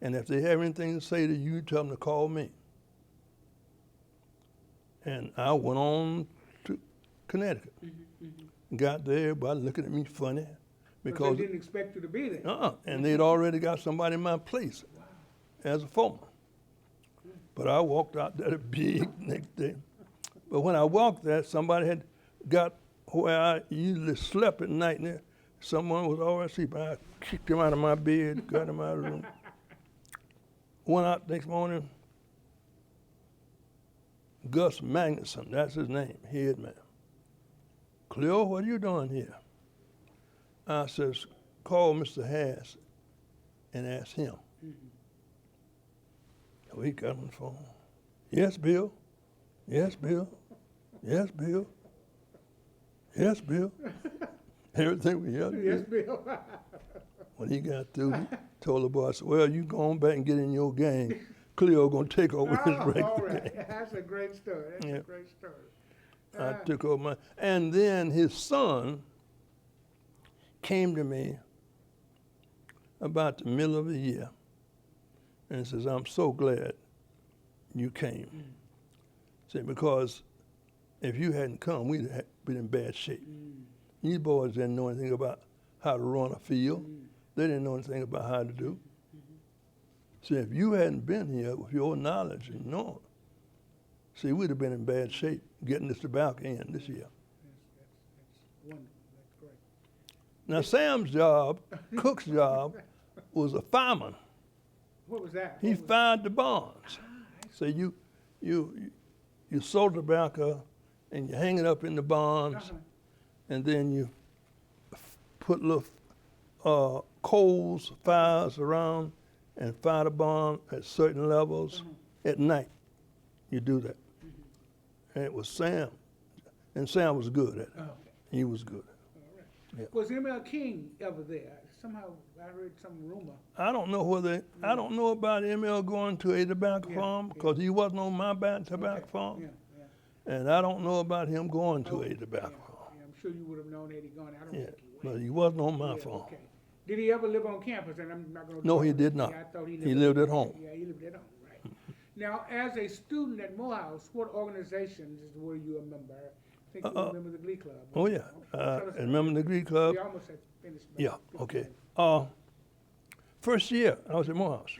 And if they have anything to say to you, tell them to call me. And I went on to Connecticut. Got there, everybody looking at me funny. Because they didn't expect you to be there. And they'd already got somebody in my place as a foreman. But I walked out there big next day. But when I walked there, somebody had got where I usually slept at night. And there, someone was already sleeping. I kicked him out of my bed, got him out of the room. Went out next morning. Gus Magnuson, that's his name, head man. Cleo, what are you doing here? I says, call Mr. Hass and ask him. So he got on the phone. Yes, Bill. Yes, Bill. Yes, Bill. Yes, Bill. Everything we had. Yes, Bill. When he got through, he told the boss, well, you go on back and get in your gang. Cleo gonna take over his All regular right. gang. That's a great story. That's Yeah. a great story. I took over my, and then his son came to me about the middle of the year and says, I'm so glad you came. Said, because if you hadn't come, we'd have been in bad shape. These boys didn't know anything about how to run a field. They didn't know anything about how to do. So if you hadn't been here with your knowledge and knowing, see, we'd have been in bad shape getting this tobacco in this year. That's wonderful. That's great. Now, Sam's job, Cook's job, was a fireman. What was that? He fired the bonds. So you sold tobacco and you hang it up in the bonds, and then you put little coals, fires around, and fire the bond at certain levels at night. You do that. And it was Sam, and Sam was good at it. Okay. He was good. All right. Yeah. Was M.L. King ever there? Somehow I heard some rumor. I don't know whether, I don't know about ML going to a tobacco Yeah, farm, yeah. because he wasn't on my tobacco Okay. farm. Yeah, yeah. And I don't know about him going to Oh, a tobacco yeah, farm. yeah, I'm sure you would have known had he gone. I don't Yeah, think he but went. he wasn't on my Yeah, farm. okay. Did he ever live on campus? And I'm not going to. No, he did not. Yeah, I thought he He lived at home. Yeah, he lived at home. Right. Now, as a student at Morehouse, what organizations were you a member? I think you were a member of the Glee Club. Oh, yeah. Okay, tell us I about remember the Greek Club. We almost had finished. but Yeah, keep okay. going. First year I was at Morehouse,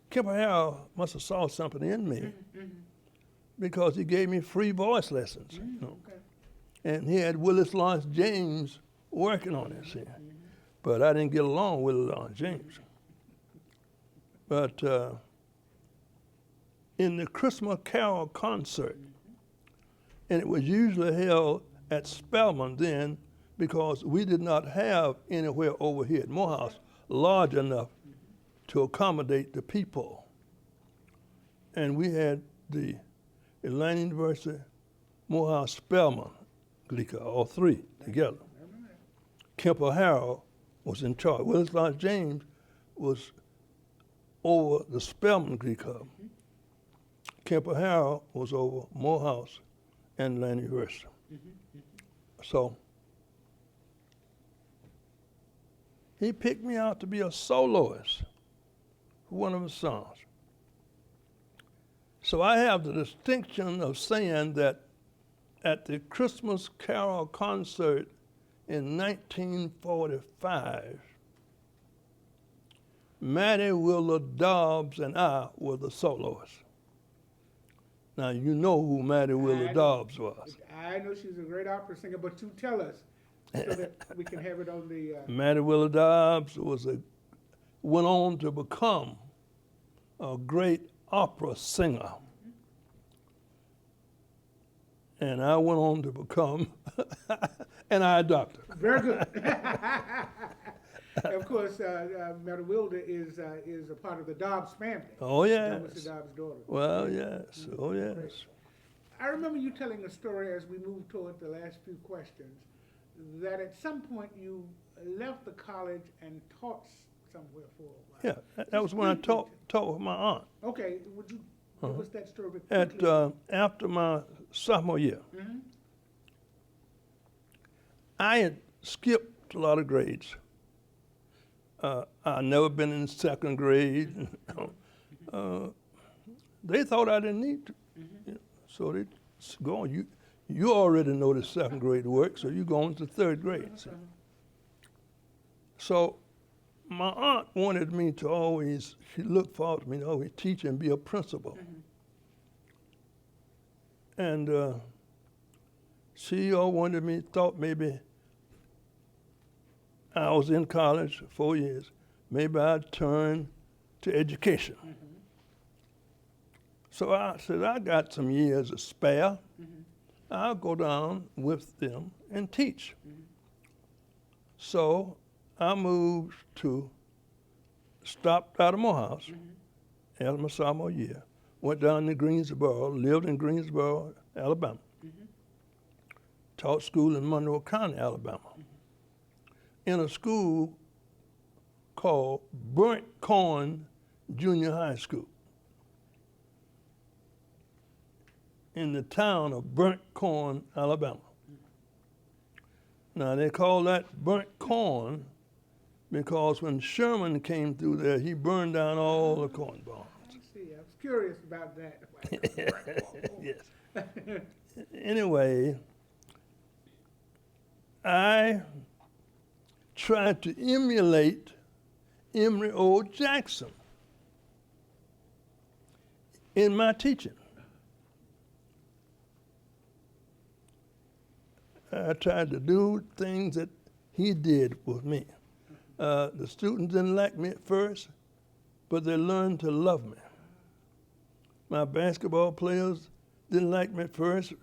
Kemper Harrell must have saw something in me because he gave me free voice lessons. You know. Okay. And he had Willis Lawrence James working on this here. But I didn't get along with Willis Lawrence James. But in the Christmas Carol concert, and it was usually held at Spelman then, because we did not have anywhere over here at Morehouse large enough to accommodate the people. And we had the Atlanta University, Morehouse, Spelman, Glee Club, all three together. Kemper Harrell was in charge. Willis Lawrence James was over the Spelman Glee Club. Kemper Harrell was over Morehouse and Atlanta University. So he picked me out to be a soloist for one of his songs. So I have the distinction of saying that at the Christmas Carol concert in 1945, Mattie Willa Dobbs and I were the soloists. Now, you know who Mattie Willa Dobbs was. I know she's a great opera singer, but you tell us so that we can have it on the. Mattie Willa Dobbs went on to become a great opera singer. And I went on to become an eye doctor. Very good. Of course, Mattie Wilder is a part of the Dobbs family. Oh, yes. Mr. Dobbs' daughter. Well, yes. Oh, yes. I remember you telling a story as we move toward the last few questions, that at some point you left the college and taught somewhere for a while. Yeah, that was when I taught with my aunt. Okay, would you give us that story quickly? After my sophomore year, I had skipped a lot of grades. I'd never been in second grade. They thought I didn't need to. So they go on. You already know the second grade work, so you go on to third grade. See. So my aunt wanted me to always, she looked forward to me to always teach and be a principal. And she wanted me, thought maybe I was in college 4 years, maybe I'd turn to education. So I said, I got some years to spare. I'll go down with them and teach. So I moved stopped out of Morehouse after my sophomore year, went down to Greensboro, lived in Greensboro, Alabama, taught school in Monroe County, Alabama, in a school called Burnt Corn Junior High School in the town of Burnt Corn, Alabama. Now, they call that burnt corn because when Sherman came through there, he burned down all the corn barns. I see. I was curious about that. Yes. Anyway, I tried to emulate Emory O. Jackson in my teaching. I tried to do things that he did with me. The students didn't like me at first, but they learned to love me. My basketball players didn't like me at first,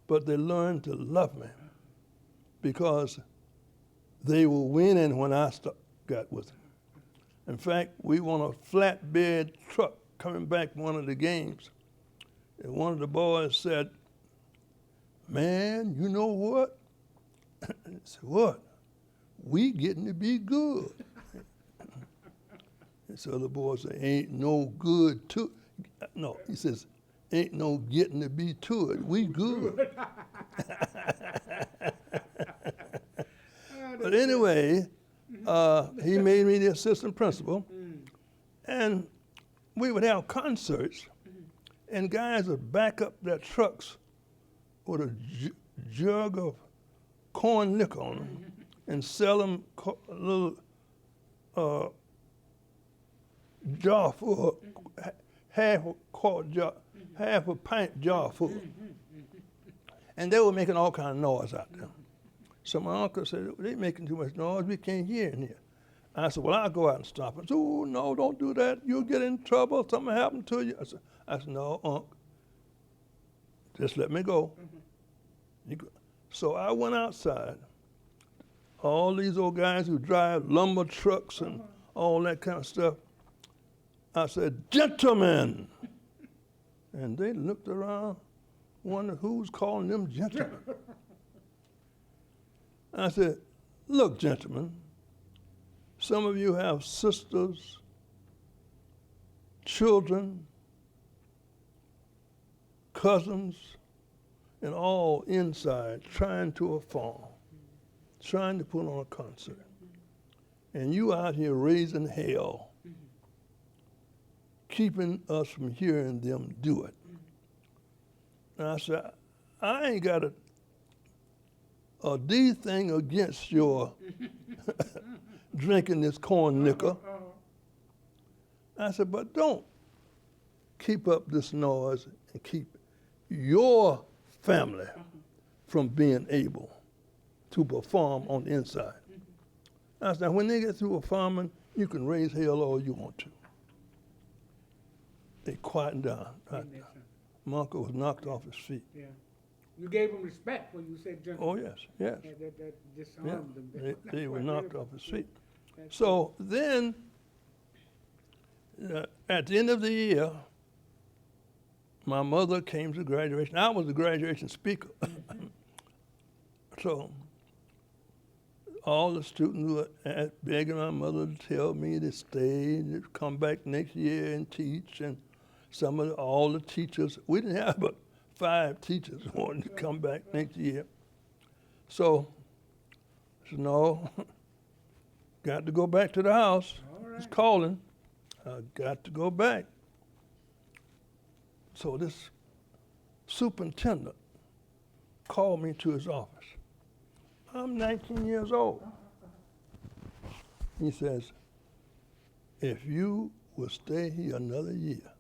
but they learned to love me because they were winning when I got with them. In fact, we won a flatbed truck coming back from one of the games, and one of the boys said, "Man, you know what?" I said, "What?" "We getting to be good." And so the boy said, "Ain't no good to it." No, he says, "Ain't no getting to be to it. We good." But anyway, he made me the assistant principal, and we would have concerts, and guys would back up their trucks with a jug of corn liquor on them and sell them a little jar full, half a quart jar, half a pint jar full. And they were making all kind of noise out there. So my uncle said, "They're making too much noise, we can't hear in here." I said, "Well, I'll go out and stop them." "Oh, no, don't do that. You'll get in trouble. Something happened to you." I said, "No, Unc, just let me go." So I went outside. All these old guys who drive lumber trucks and all that kind of stuff. I said, "Gentlemen." And they looked around, wondered who's calling them gentlemen. I said, "Look, gentlemen, some of you have sisters, children, cousins, and all inside trying to a farm, trying to put on a concert. And you out here raising hell, keeping us from hearing them do it." And I said, "I ain't got a D thing against your drinking this corn liquor." I said, "But don't keep up this noise and keep your family from being able to perform on the inside." I said, "When they get through performing, you can raise hell all you want to." They quietened down. My uncle was knocked off his feet. Yeah. You gave them respect when you said gentlemen. Oh, yes, yes. Yeah, that disarmed them. They were knocked off his feet. That's So then, at the end of the year, my mother came to graduation. I was the graduation speaker. So all the students were begging my mother to tell me to stay, to come back next year and teach. And all the teachers, we didn't have but 5 teachers wanted to come back next year. So I said, "No, got to go back to the house. It's calling. I got to go back." So this superintendent called me to his office. I'm 19 years old. He says, if you will stay here another year,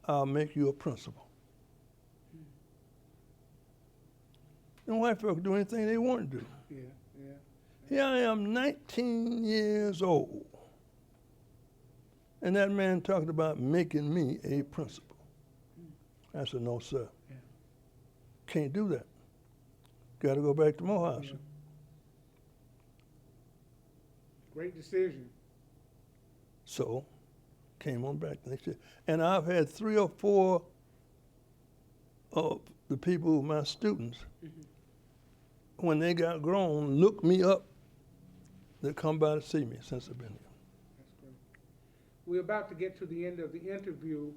I'll make you a principal. And white folk do anything they want to do. Yeah, yeah. Here I am, 19 years old, and that man talked about making me a principal. I said, no, sir. Yeah. Can't do that. Got to go back to Morehouse. Yeah. Great decision. So, came on back the next year. And I've had 3 or 4 of the people, my students, when they got grown, look me up. They come by to see me since I've been here. That's great. We're about to get to the end of the interview.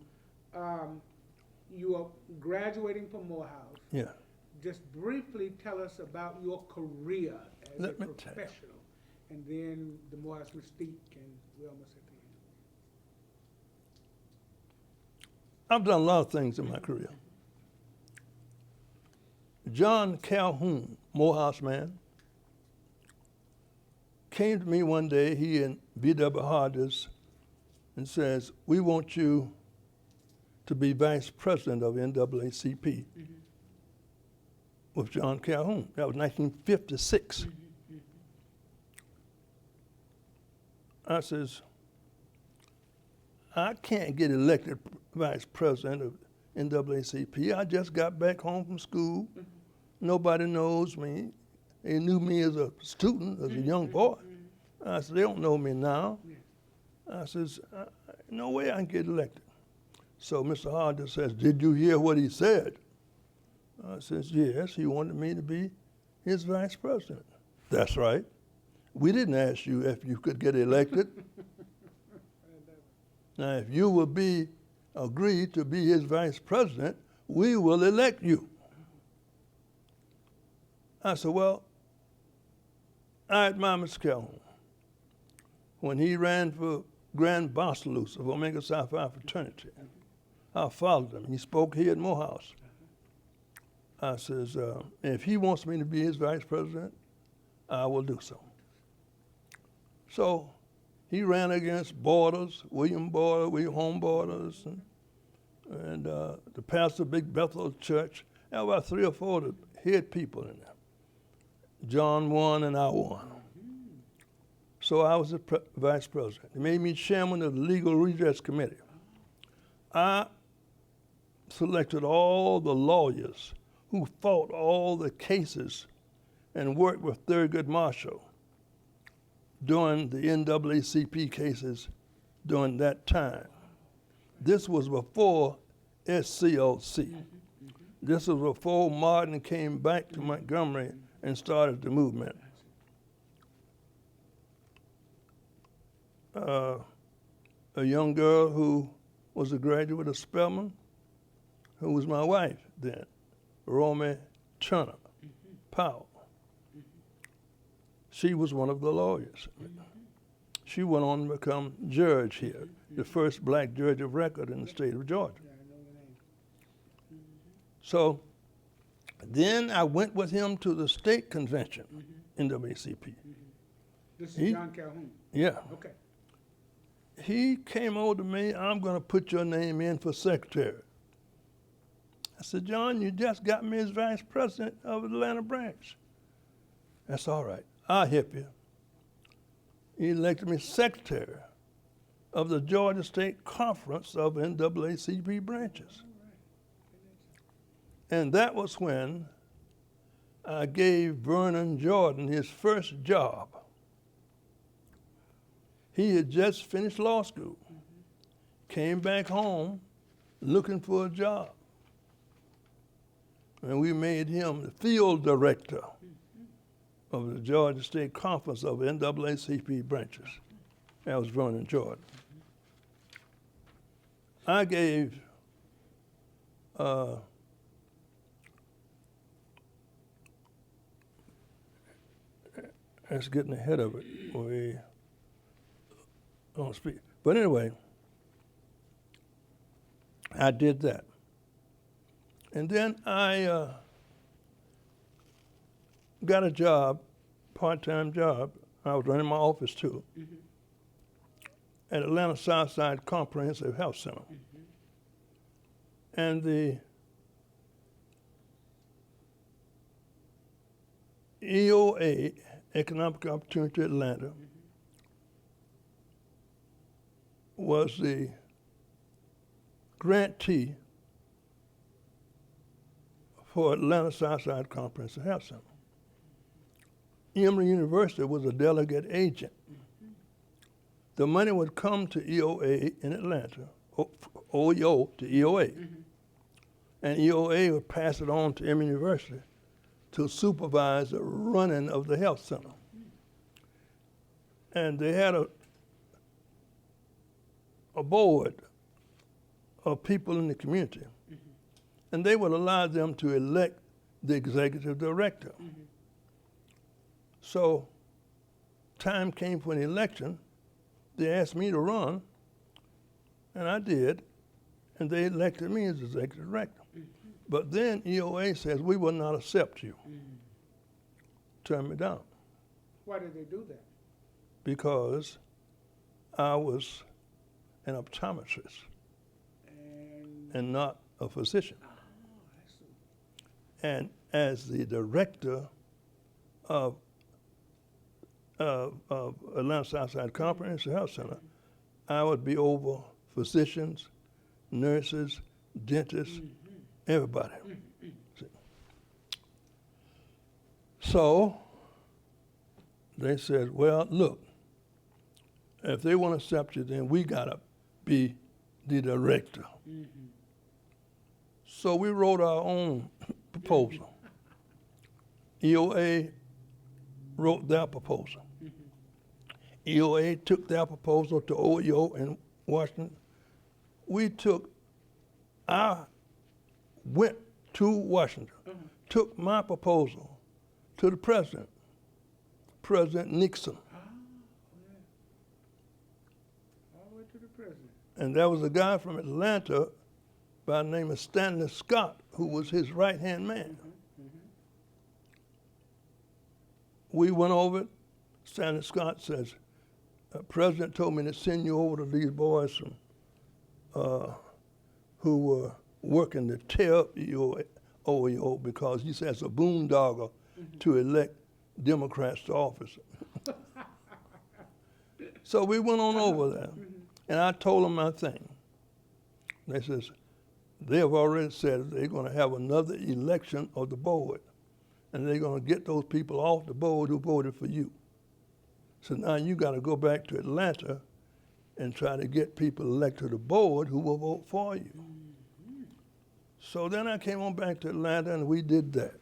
You are graduating from Morehouse. Yeah. Just briefly tell us about your career as Let a me tell you. professional, and then the Morehouse mystique, and we're almost at the end. I've done a lot of things in my career. John Calhoun, Morehouse Man, came to me one day, he and B.W. Hodges, and says, we want you to be vice president of NAACP with John Calhoun. That was 1956. I says, I can't get elected vice president of NAACP. I just got back home from school. Nobody knows me. They knew me as a student, as a young boy. I said, they don't know me now. I says, no way I can get elected. So Mr. Hodges says, did you hear what he said? I says, yes, he wanted me to be his vice president. That's right. We didn't ask you if you could get elected. Now, if you will agree to be his vice president, we will elect you. I said, well, I admire Mr. Calhoun. When he ran for Grand Basileus of Omega Psi Phi fraternity, I followed him. He spoke here at Morehouse. I says, if he wants me to be his vice president, I will do so. So he ran against Borders, William Home Borders, and the pastor of Big Bethel Church. There were about 3 or 4 of the head people in there. John won and I won. So I was the vice president. They made me chairman of the Legal Redress Committee. I selected all the lawyers who fought all the cases and worked with Thurgood Marshall during the NAACP cases during that time. This was before SCLC. This was before Martin came back to Montgomery and started the movement. A young girl who was a graduate of Spelman, who was my wife then, Romy Turner Powell. She was one of the lawyers. She went on to become judge here, the first black judge of record in the state of Georgia. So then I went with him to the state convention, NAACP. This is John Calhoun. Yeah. Okay. He came over to me, I'm going to put your name in for secretary. I said, John, you just got me as vice president of the Atlanta branch. That's all right. I'll help you. He elected me secretary of the Georgia State Conference of NAACP branches. And that was when I gave Vernon Jordan his first job. He had just finished law school, came back home looking for a job. And we made him the field director of the Georgia State Conference of NAACP branches. That was Vernon Jordan. I gave that's getting ahead of it. We don't speak. But anyway, I did that. And then I got a job, part-time job. I was running my office too. at Atlanta Southside Comprehensive Health Center. And the EOA, Economic Opportunity Atlanta, was the grantee for Atlanta Southside Comprehensive Health Center. Emory University was a delegate agent. The money would come to EOA in Atlanta, OEO to EOA, and EOA would pass it on to Emory University to supervise the running of the health center. And they had a board of people in the community, and they would allow them to elect the executive director. So time came for an election. They asked me to run, and I did, and they elected me as executive director. But then EOA says, we will not accept you. Turn me down. Why did they do that? Because I was an optometrist and not a physician. I see. And as the director of Atlanta Southside Comprehensive Health Center, I would be over physicians, nurses, dentists, everybody. So they said, well, look, if they want to accept you, then we got to be the director. So we wrote our own proposal. EOA wrote their proposal. EOA took their proposal to OEO in Washington. I went to Washington, took my proposal to the president, President Nixon. All the way to the president. And there was a guy from Atlanta by the name of Stanley Scott, who was his right-hand man. We went over it. Stanley Scott says, President told me to send you over to these boys from, who were working to tear up OEO because he said it's a boondoggle to elect Democrats to office. So we went on over there, and I told them my thing. They says, they have already said they're going to have another election of the board, and they're going to get those people off the board who voted for you. So now you got to go back to Atlanta and try to get people elected to the board who will vote for you. So then I came on back to Atlanta, and we did that.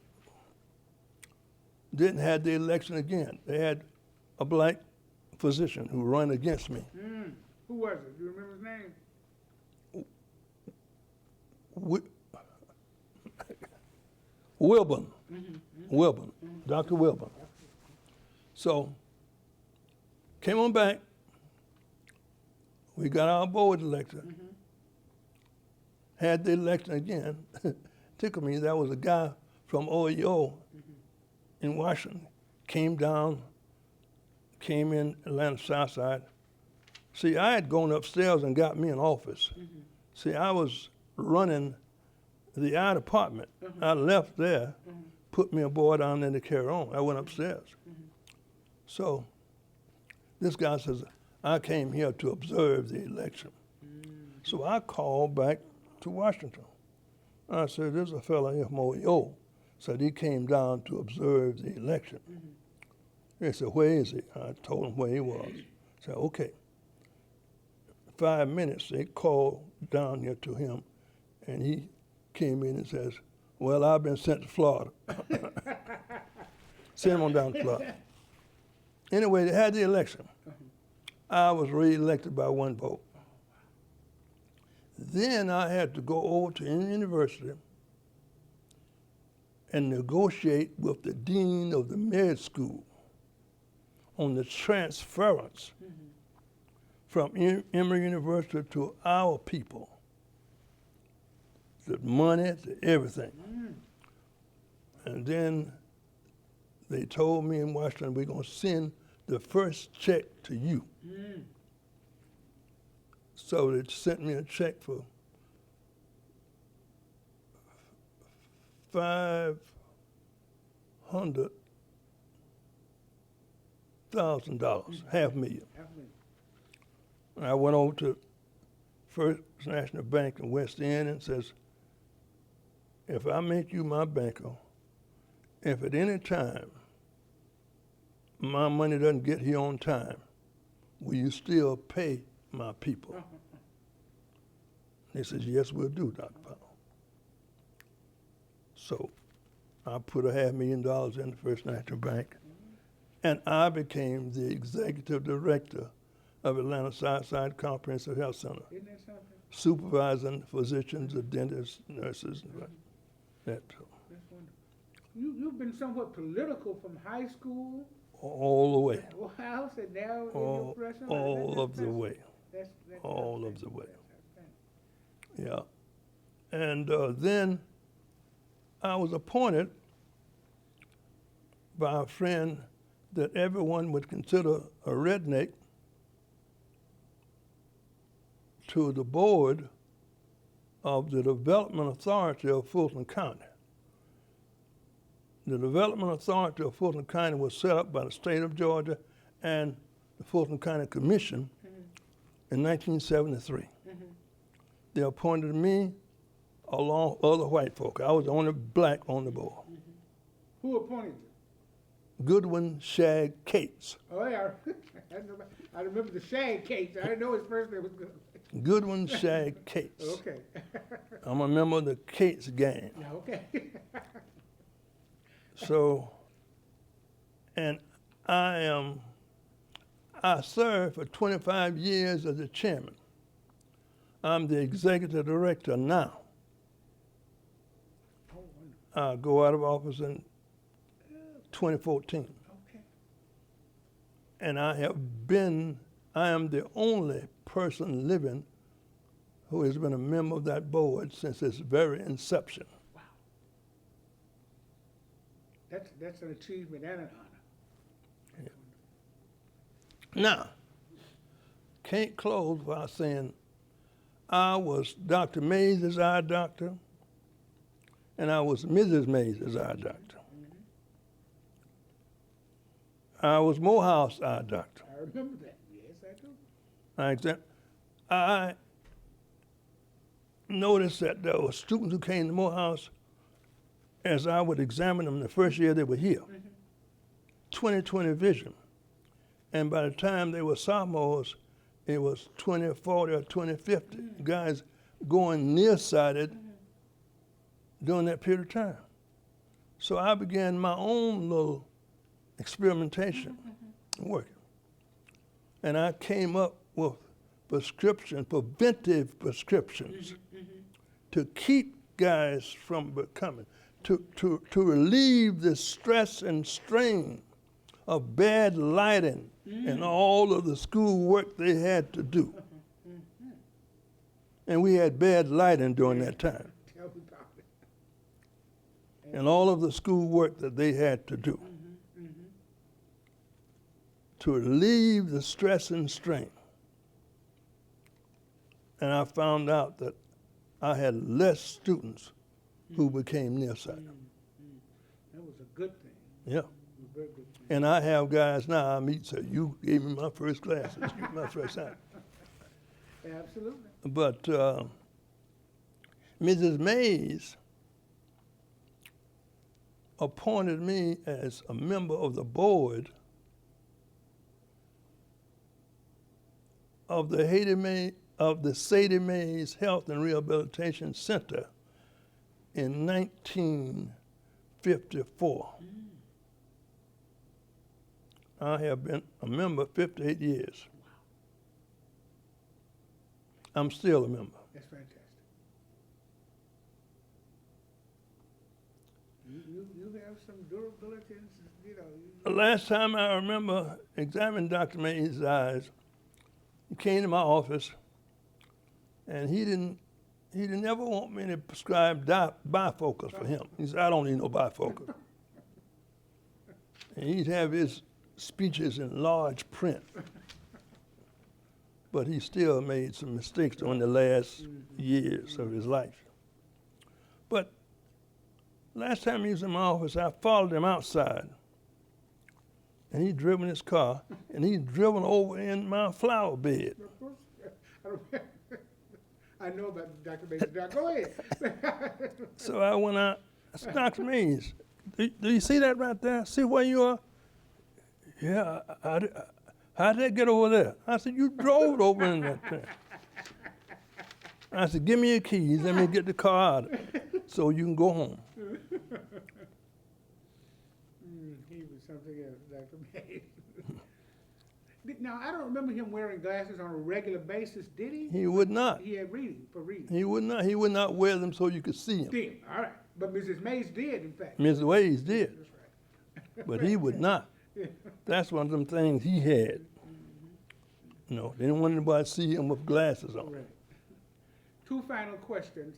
Didn't have the election again. They had a black physician who ran against me. Who was it? Do you remember his name? Wilburn. Wilburn. Dr. Wilburn. So came on back. We got our board elected. Had the election again. Tickled me. That was a guy from OEO in Washington. Came down, came in Atlanta Southside. See, I had gone upstairs and got me an office. See, I was running the eye department. I left there, put me a boy down there to carry on. I went upstairs. So this guy says, I came here to observe the election. So I called back to Washington. I said, there's a fellow here from OEO. Said he came down to observe the election. He said, where is he? I told him where he was. I said, okay. 5 minutes, they called down here to him, and he came in and says, well, I've been sent to Florida. Send him on down to Florida. Anyway, they had the election. I was re-elected by one vote. Then I had to go over to Indiana University and negotiate with the dean of the med school on the transference from Emory University to our people. The money, the everything. And then they told me in Washington, we're going to send the first check to you. So they sent me a check for $500,000, $500,000. And I went over to First National Bank in West End and says, if I make you my banker, if at any time my money doesn't get here on time, will you still pay my people? They says, yes, we'll do, Dr. Powell. So I put $500,000 in the First National Bank, and I became the executive director of Atlanta Southside Comprehensive Health Center, Isn't that something? supervising physicians, dentists, nurses, and that. That's wonderful. You've been somewhat political from high school, All the way, Morehouse, and now in your profession. all of the way, That's all of the way. That's yeah. And then I was appointed by a friend that everyone would consider a redneck to the board of the Development Authority of Fulton County. The Development Authority of Fulton County was set up by the state of Georgia and the Fulton County Commission in 1973. They appointed me along with other white folk. I was the only black on the board. Who appointed you? Goodwin Shag Cates. Oh, yeah. I remember the Shag case. I didn't know his first name was good. Goodwin Shag Cates. Okay. I'm a member of the Cates gang. Okay. So, and I served for 25 years as the chairman. I'm the executive director now. Oh, wonderful. I go out of office in 2014. Okay. And I am the only person living who has been a member of that board since its very inception. Wow. That's an achievement and an honor. That's Now, can't close by saying I was Dr. Mays' eye doctor, and I was Mrs. Mays' eye doctor. I was Morehouse eye doctor. I remember that. Yes, I do. I noticed that there were students who came to Morehouse as I would examine them the first year they were here. 20/20 vision. And by the time they were sophomores, it was 20/40 or 20/50 guys going nearsighted during that period of time. So I began my own little experimentation working. And I came up with preventive prescriptions to keep guys from becoming, to relieve the stress and strain of bad lighting and all of the school work they had to do. And we had bad lighting during that time. Tell me about it. And all of the school work that they had to do to relieve the stress and strain. And I found out that I had less students who became nearsighted. That was a good thing. Yeah. A very good thing. And I have guys now I meet say, you gave me my first classes, you my first time. Absolutely. But Mrs. Mays appointed me as a member of the board of the Sadie Mays Health and Rehabilitation Center in 1954. I have been a member 58 years. I'm still a member. That's fantastic. You have some durability, and, The last time I remember examining Dr. Mays' eyes, he came to my office, and he didn't ever want me to prescribe bifocals for him. He said, I don't need no bifocals. And he'd have his speeches in large print. but he still made some mistakes on the last years of his life. But last time he was in my office, I followed him outside, and he driven his car, and he driven over in my flower bed. I know about Dr. Mays. Go ahead. So I went out. I said, Dr. Mays, do you see that right there? See where you are? Yeah. How'd that get over there? I said, you drove over in that thing. I said, give me your keys. Let me get the car out so you can go home. He was something else, Dr. Mays. Now, I don't remember him wearing glasses on a regular basis, did he? He would not. He had reading, for reading. He would not. He would not wear them so you could see him. Did, all right. But Mrs. Mays did, in fact. Mrs. Ways did, That's right. but he would not. That's one of them things he had. You know, they didn't want anybody to see him with glasses on. Right. Two final questions.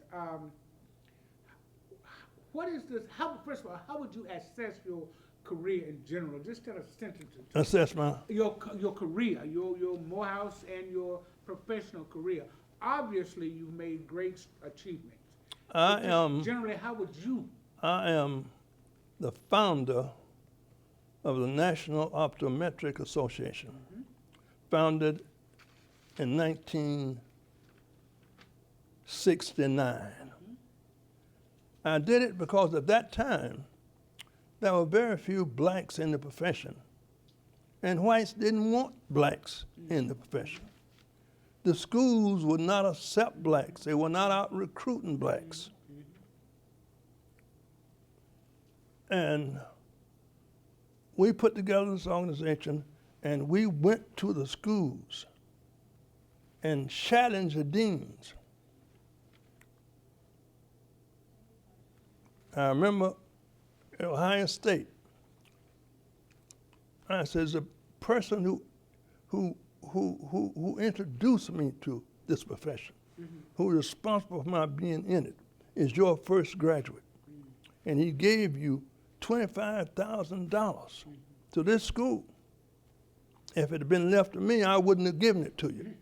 What is this? First of all, how would you assess your career in general? Just tell us sentences. Assess my. Your career, your Morehouse and your professional career. Obviously, you've made great achievements. Generally, how would you? I am the founder of the National Optometric Association, founded in 1969. I did it because at that time, there were very few blacks in the profession, and whites didn't want blacks in the profession. The schools would not accept blacks. They were not out recruiting blacks. And we put together this organization, and we went to the schools and challenged the deans. I remember at Ohio State, I said, the person who introduced me to this profession, who is responsible for my being in it, is your first graduate. And he gave you $25,000 to this school. If it had been left to me, I wouldn't have given it to you.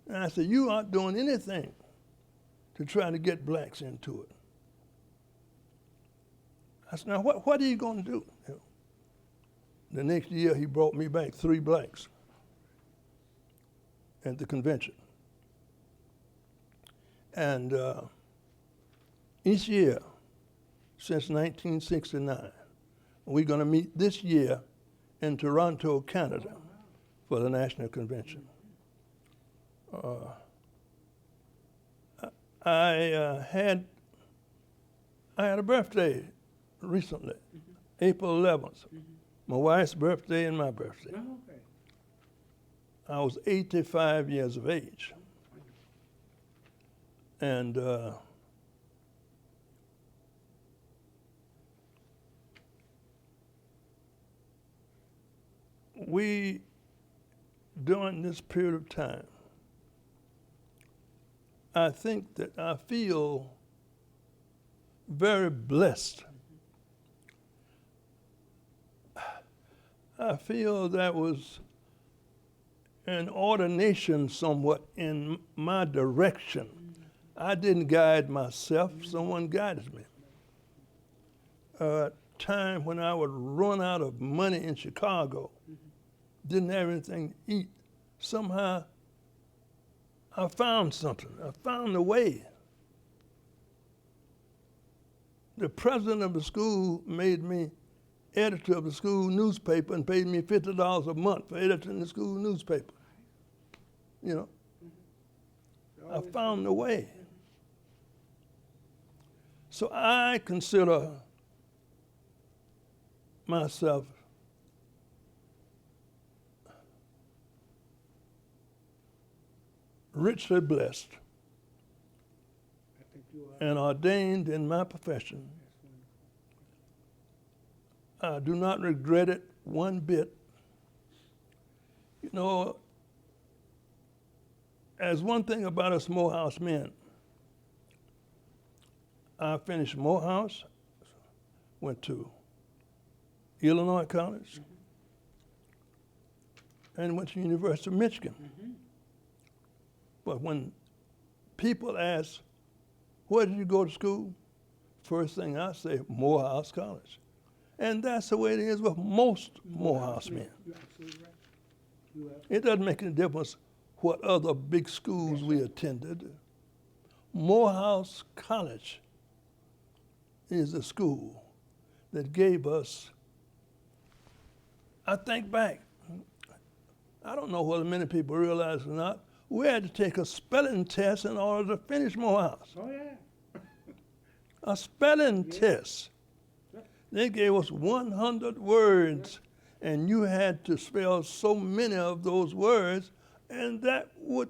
And I said, you aren't doing anything to try to get blacks into it. I said, now what are you going to do? You know, the next year, he brought me back 3 blacks at the convention. And each year, since 1969, we're going to meet this year in Toronto, Canada, for the National Convention. I had a birthday recently, April 11th, my wife's birthday and my birthday. Oh, okay. I was 85 years of age. And we, during this period of time, I think that I feel very blessed. I feel that was an ordination somewhat in my direction. I didn't guide myself, someone guided me. A time when I would run out of money in Chicago, didn't have anything to eat, somehow I found something. I found a way. The president of the school made me editor of the school newspaper and paid me $50 a month for editing the school newspaper. You know, I found a way. So I consider myself richly blessed I think you are. and ordained in my profession. I do not regret it one bit. You know, as one thing about us Morehouse men, I finished Morehouse, went to Illinois College, and went to University of Michigan. Mm-hmm. But when people ask, where did you go to school? First thing I say, Morehouse College. And that's the way it is with most Morehouse men. You're absolutely right. You are. It doesn't make any difference what other big schools we attended. Morehouse College is the school that gave us, I think back, I don't know whether many people realize or not, we had to take a spelling test in order to finish Morehouse. Oh, yeah. A spelling test. Yeah. They gave us 100 words, and you had to spell so many of those words, and that would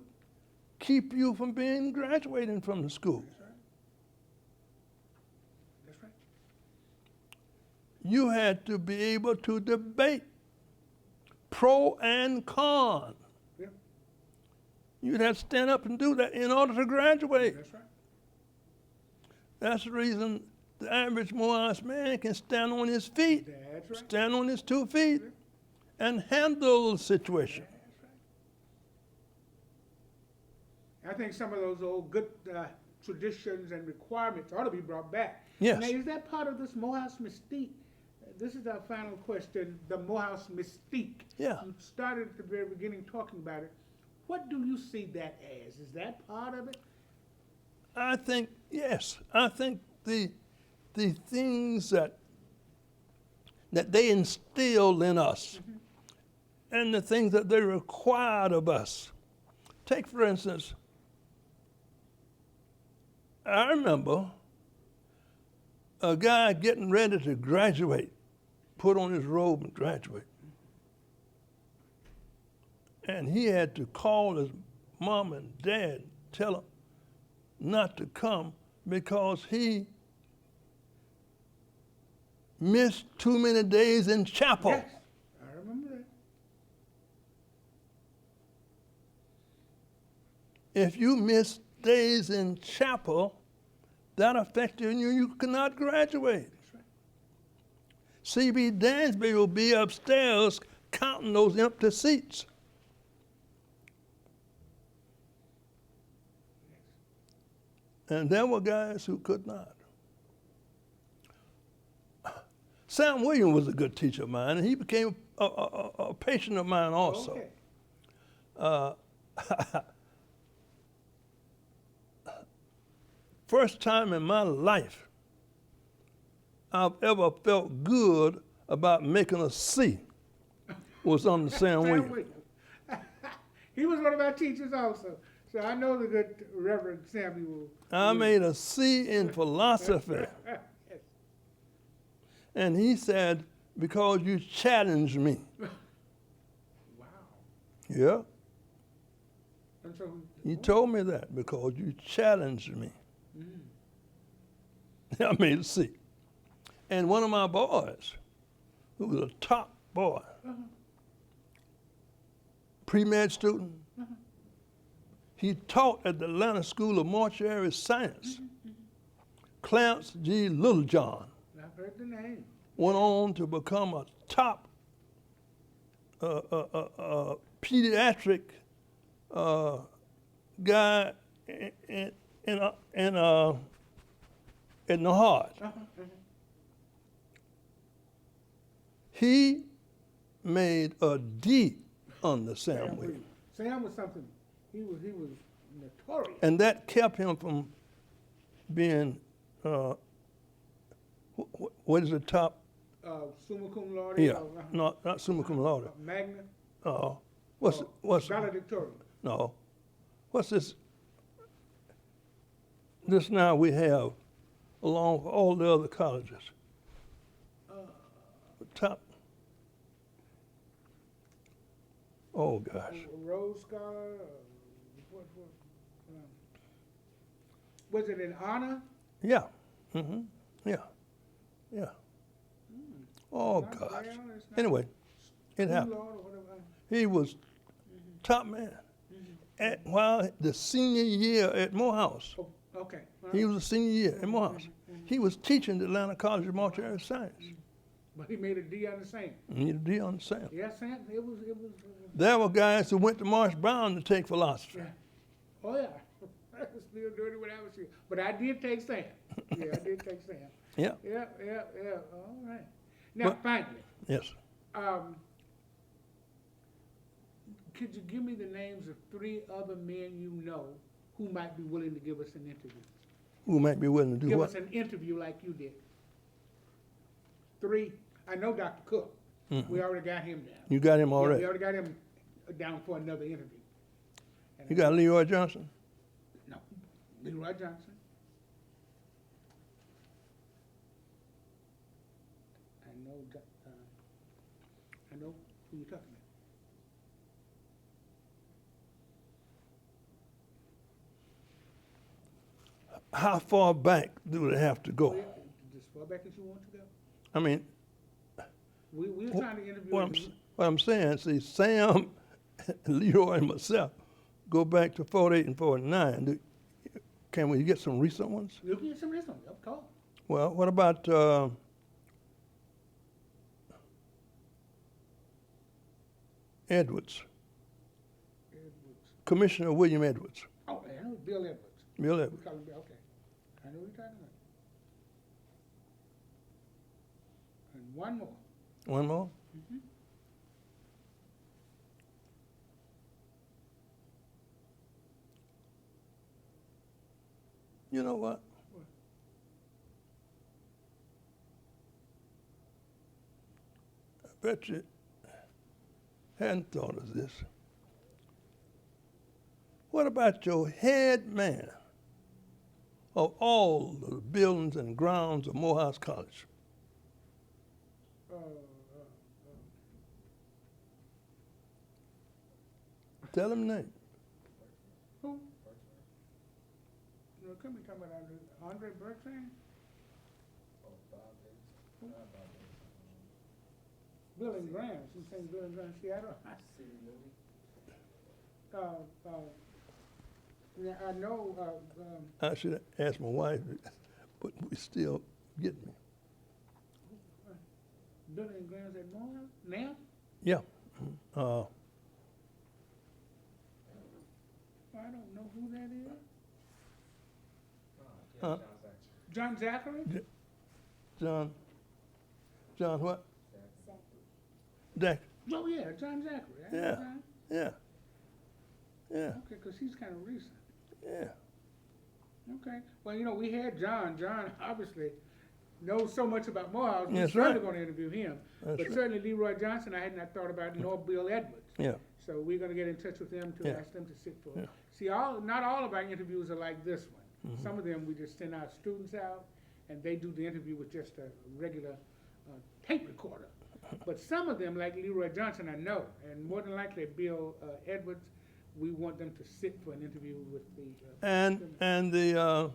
keep you from being graduating from the school. That's right. That's right. You had to be able to debate pro and con. Yeah. You'd have to stand up and do that in order to graduate. That's right. That's the reason the average Morehouse man can stand on his feet, That's right. stand on his 2 feet, and handle the situation. That's right. I think some of those old good traditions and requirements ought to be brought back. Yes. Now, is that part of this Morehouse mystique? This is our final question, the Morehouse mystique. Yeah. You started at the very beginning talking about it. What do you see that as? Is that part of it? I think, yes, I think the things that they instilled in us and the things that they required of us. Take, for instance, I remember a guy getting ready to graduate, put on his robe and graduate. And he had to call his mom and dad, tell them not to come because he missed too many days in chapel. Yes, I remember that. If you miss days in chapel, that affected you. You could not graduate. That's right. C.B. Dansby will be upstairs counting those empty seats. And there were guys who could not. Sam Williams was a good teacher of mine, and he became a patient of mine also. Okay. First time in my life I've ever felt good about making a C was under Sam Williams. He was one of our teachers also. So I know the good Reverend Samuel. I made a C in philosophy. Yes. And he said, because you challenged me. Wow. Yeah. And so He told me that, because you challenged me. I made a C. And one of my boys, who was a top boy, pre-med student, he taught at the Atlanta School of Mortuary Science. Clarence G. Littlejohn I've heard the name. went on to become a top pediatric guy in the heart. He made a D on the Sam Williams. Sam was something. He was notorious. And that kept him from being, what is the top? Summa cum laude. Yeah, no, not summa cum laude. Magna. What's Valedictorian. no? What's this? This now we have, along with all the other colleges. Top. Oh gosh. Rhodes Scholar. Was it an honor? Yeah. Mm-hmm. Yeah. Yeah. Oh Not gosh. Brown, it's not Anyway, it happened. Lord or whatever. He was top man. While the senior year at Morehouse, Oh, okay. he was a senior year at Morehouse. He was teaching at the Atlanta College of Mortuary Science. But he made a D on the same. Need a D on the Sam. Yeah, Sam, it was, There were guys who went to Marsh Brown to take philosophy. yeah. Oh, yeah. I was still doing it when I was here. But I did take Sam. Yeah, I did take Sam. Yeah. Yeah. All right. Now, But- finally, Yes. could you give me the names of 3 other men you know who might be willing to give us an interview? Who might be willing to do Give what? us an interview like you did. 3. I know Dr. Cook. We already got him down. You got him Yeah, already. we already got him down for another interview. And You got Leroy Johnson? No, Leroy Johnson. I know who you're talking about. How far back do they have to go? Yeah, as far back as you want to go. I mean, We were trying to interview what I'm saying, see, Sam, Leroy, and myself go back to 48 and 49. Can we get some recent ones? You can get some of this one, of course. Well, what about Edwards, Edwards. Commissioner William Edwards? Oh, I know Bill Edwards. Bill We Edwards. call him Bill, okay. I know what you're talking about. And one more. One more? Mhm. You know what? What? I bet you hadn't thought of this. What about your head man of all the buildings and grounds of Morehouse College? Tell him name. Who? No, come here, talking about Andre Bertrand? Bill and Graham, she's saying Bill and Graham, Seattle. Yeah, I know, I should ask my wife, but we still get me. Bill and Graham's at Morehouse now? Yeah. I don't know who that is. Uh, John Zachary? John what? Dak. Oh, yeah, John Zachary. I know Yeah. John. Yeah. Yeah. Okay, because he's kind of recent. Yeah. Okay. Well, you know, we had John. John obviously knows so much about Morehouse. We're That's certainly right. going to interview him. That's But right. certainly Leroy Johnson, I had not thought about, nor Bill Edwards. Yeah. So we're going to get in touch with them to Yeah. ask them to sit for Yeah. it. See, not all of our interviews are like this one. Mm-hmm. Some of them, we just send our students out, and they do the interview with just a regular tape recorder. But some of them, like Leroy Johnson, I know, and more than likely Bill Edwards, we want them to sit for an interview with the And the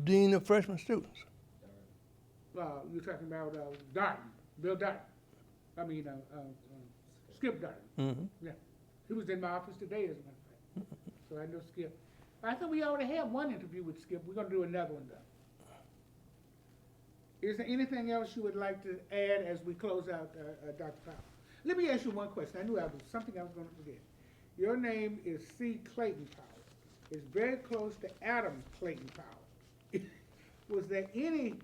dean of freshman students. you're talking about Darton, Bill Darton. I mean, Skip Darton. Mm-hmm. Yeah, he was in my office today, as a matter of fact. So I know Skip. I thought we already had one interview with Skip. We're gonna do another one though. Is there anything else you would like to add as we close out, Dr. Powell? Let me ask you one question. I knew something I was gonna forget. Your name is C. Clayton Powell. It's very close to Adam Clayton Powell. Was there any,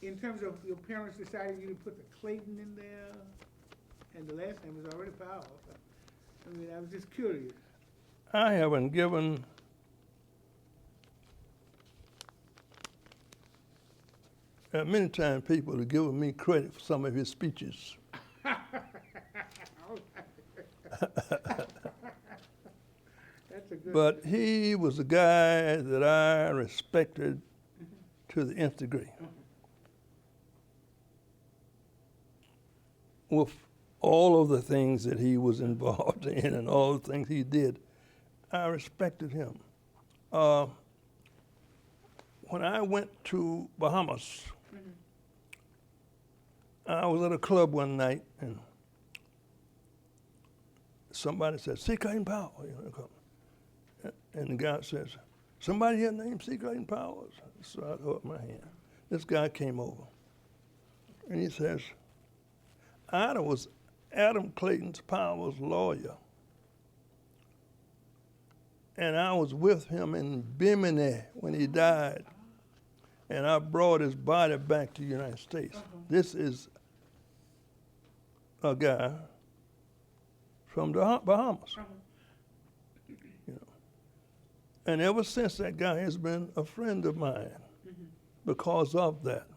in terms of your parents deciding you to put the Clayton in there, and the last name was already Powell? I mean, I was just curious. I haven't given many times people have given me credit for some of his speeches. That's a good. But he was a guy that I respected to the nth degree. With all of the things that he was involved in and all the things he did, I respected him. When I went to Bahamas, I was at a club one night and somebody said, C. Clayton Powell. And the guy says, somebody here named C. Clayton Powell? So I threw up my hand. This guy came over. And he says, Adam was Adam Clayton Powell's lawyer. And I was with him in Bimini when he died. And I brought his body back to the United States. This is a guy from the Bahamas. You know. And ever since, that guy has been a friend of mine because of that.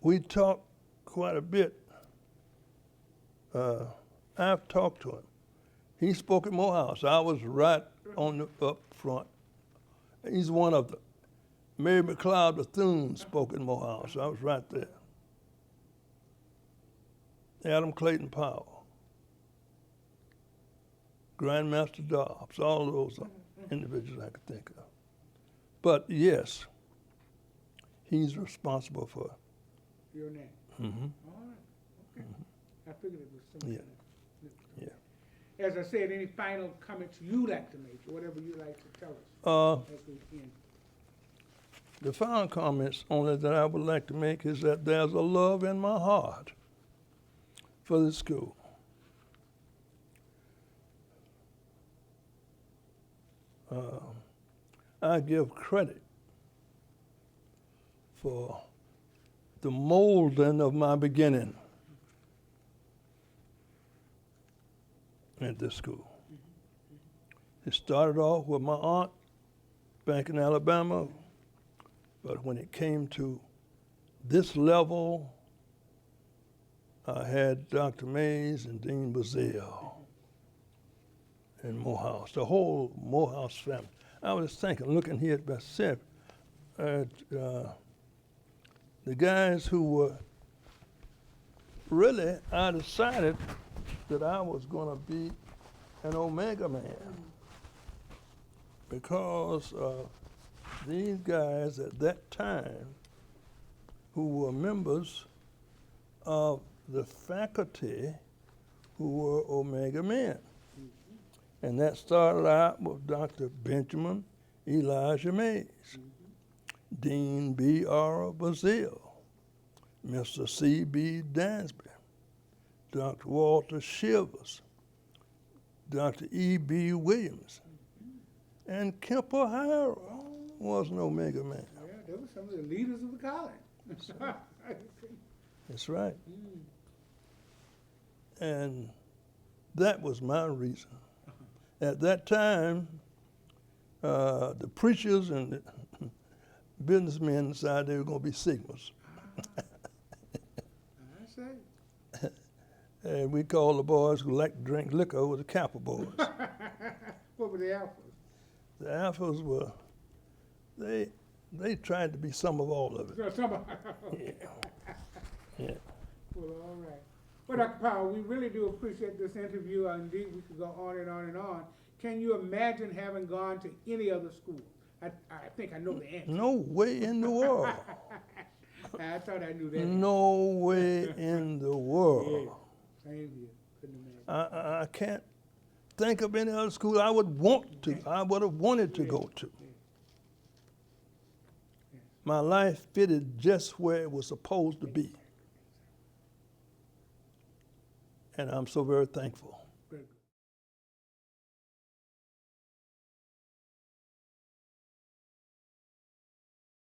We talked quite a bit. I've talked to him. He spoke at Morehouse. I was right on the up front. He's one of the, Mary McLeod Bethune spoke at Morehouse. I was right there. Adam Clayton Powell, Grandmaster Dobbs, all of those individuals I could think of. But yes, he's responsible for your name. Mm-hmm. All right. Okay. I figured it was something. Yeah. As I said, any final comments you'd like to make, or whatever you'd like to tell us as we end? The final comments on it that I would like to make is that there's a love in my heart for the school. I give credit for the molding of my beginning at this school. It started off with my aunt back in Alabama, but when it came to this level, I had Dr. Mays and Dean Bazile in Morehouse, the whole Morehouse family. I was thinking, looking here at myself, at the guys who were really, I decided that I was going to be an Omega man because these guys at that time who were members of the faculty who were Omega men. And that started out with Dr. Benjamin Elijah Mays, Dean B.R. Bazile, Mr. C.B. Dansby, Dr. Walter Shivers, Dr. E.B. Williams, and Kemp O'Hara was an Omega man. Yeah, they were some of the leaders of the college. That's right. And that was my reason. At that time, the preachers and the businessmen decided they were going to be Sigmas. I say. And we called the boys who liked to drink liquor were the Kappa boys. What were the Alphas? The Alphas were, they tried to be some of all of it. Yeah. Yeah. Well, all right. Well, Dr. Powell, we really do appreciate this interview. Indeed, we could go on and on and on. Can you imagine having gone to any other school? I think I know the answer. No way in the world. I thought I knew that. No way in the world. Yeah, same here. Couldn't imagine. I can't think of any other school I would want to, I would have wanted to go to. My life fitted just where it was supposed to be. And I'm so very thankful.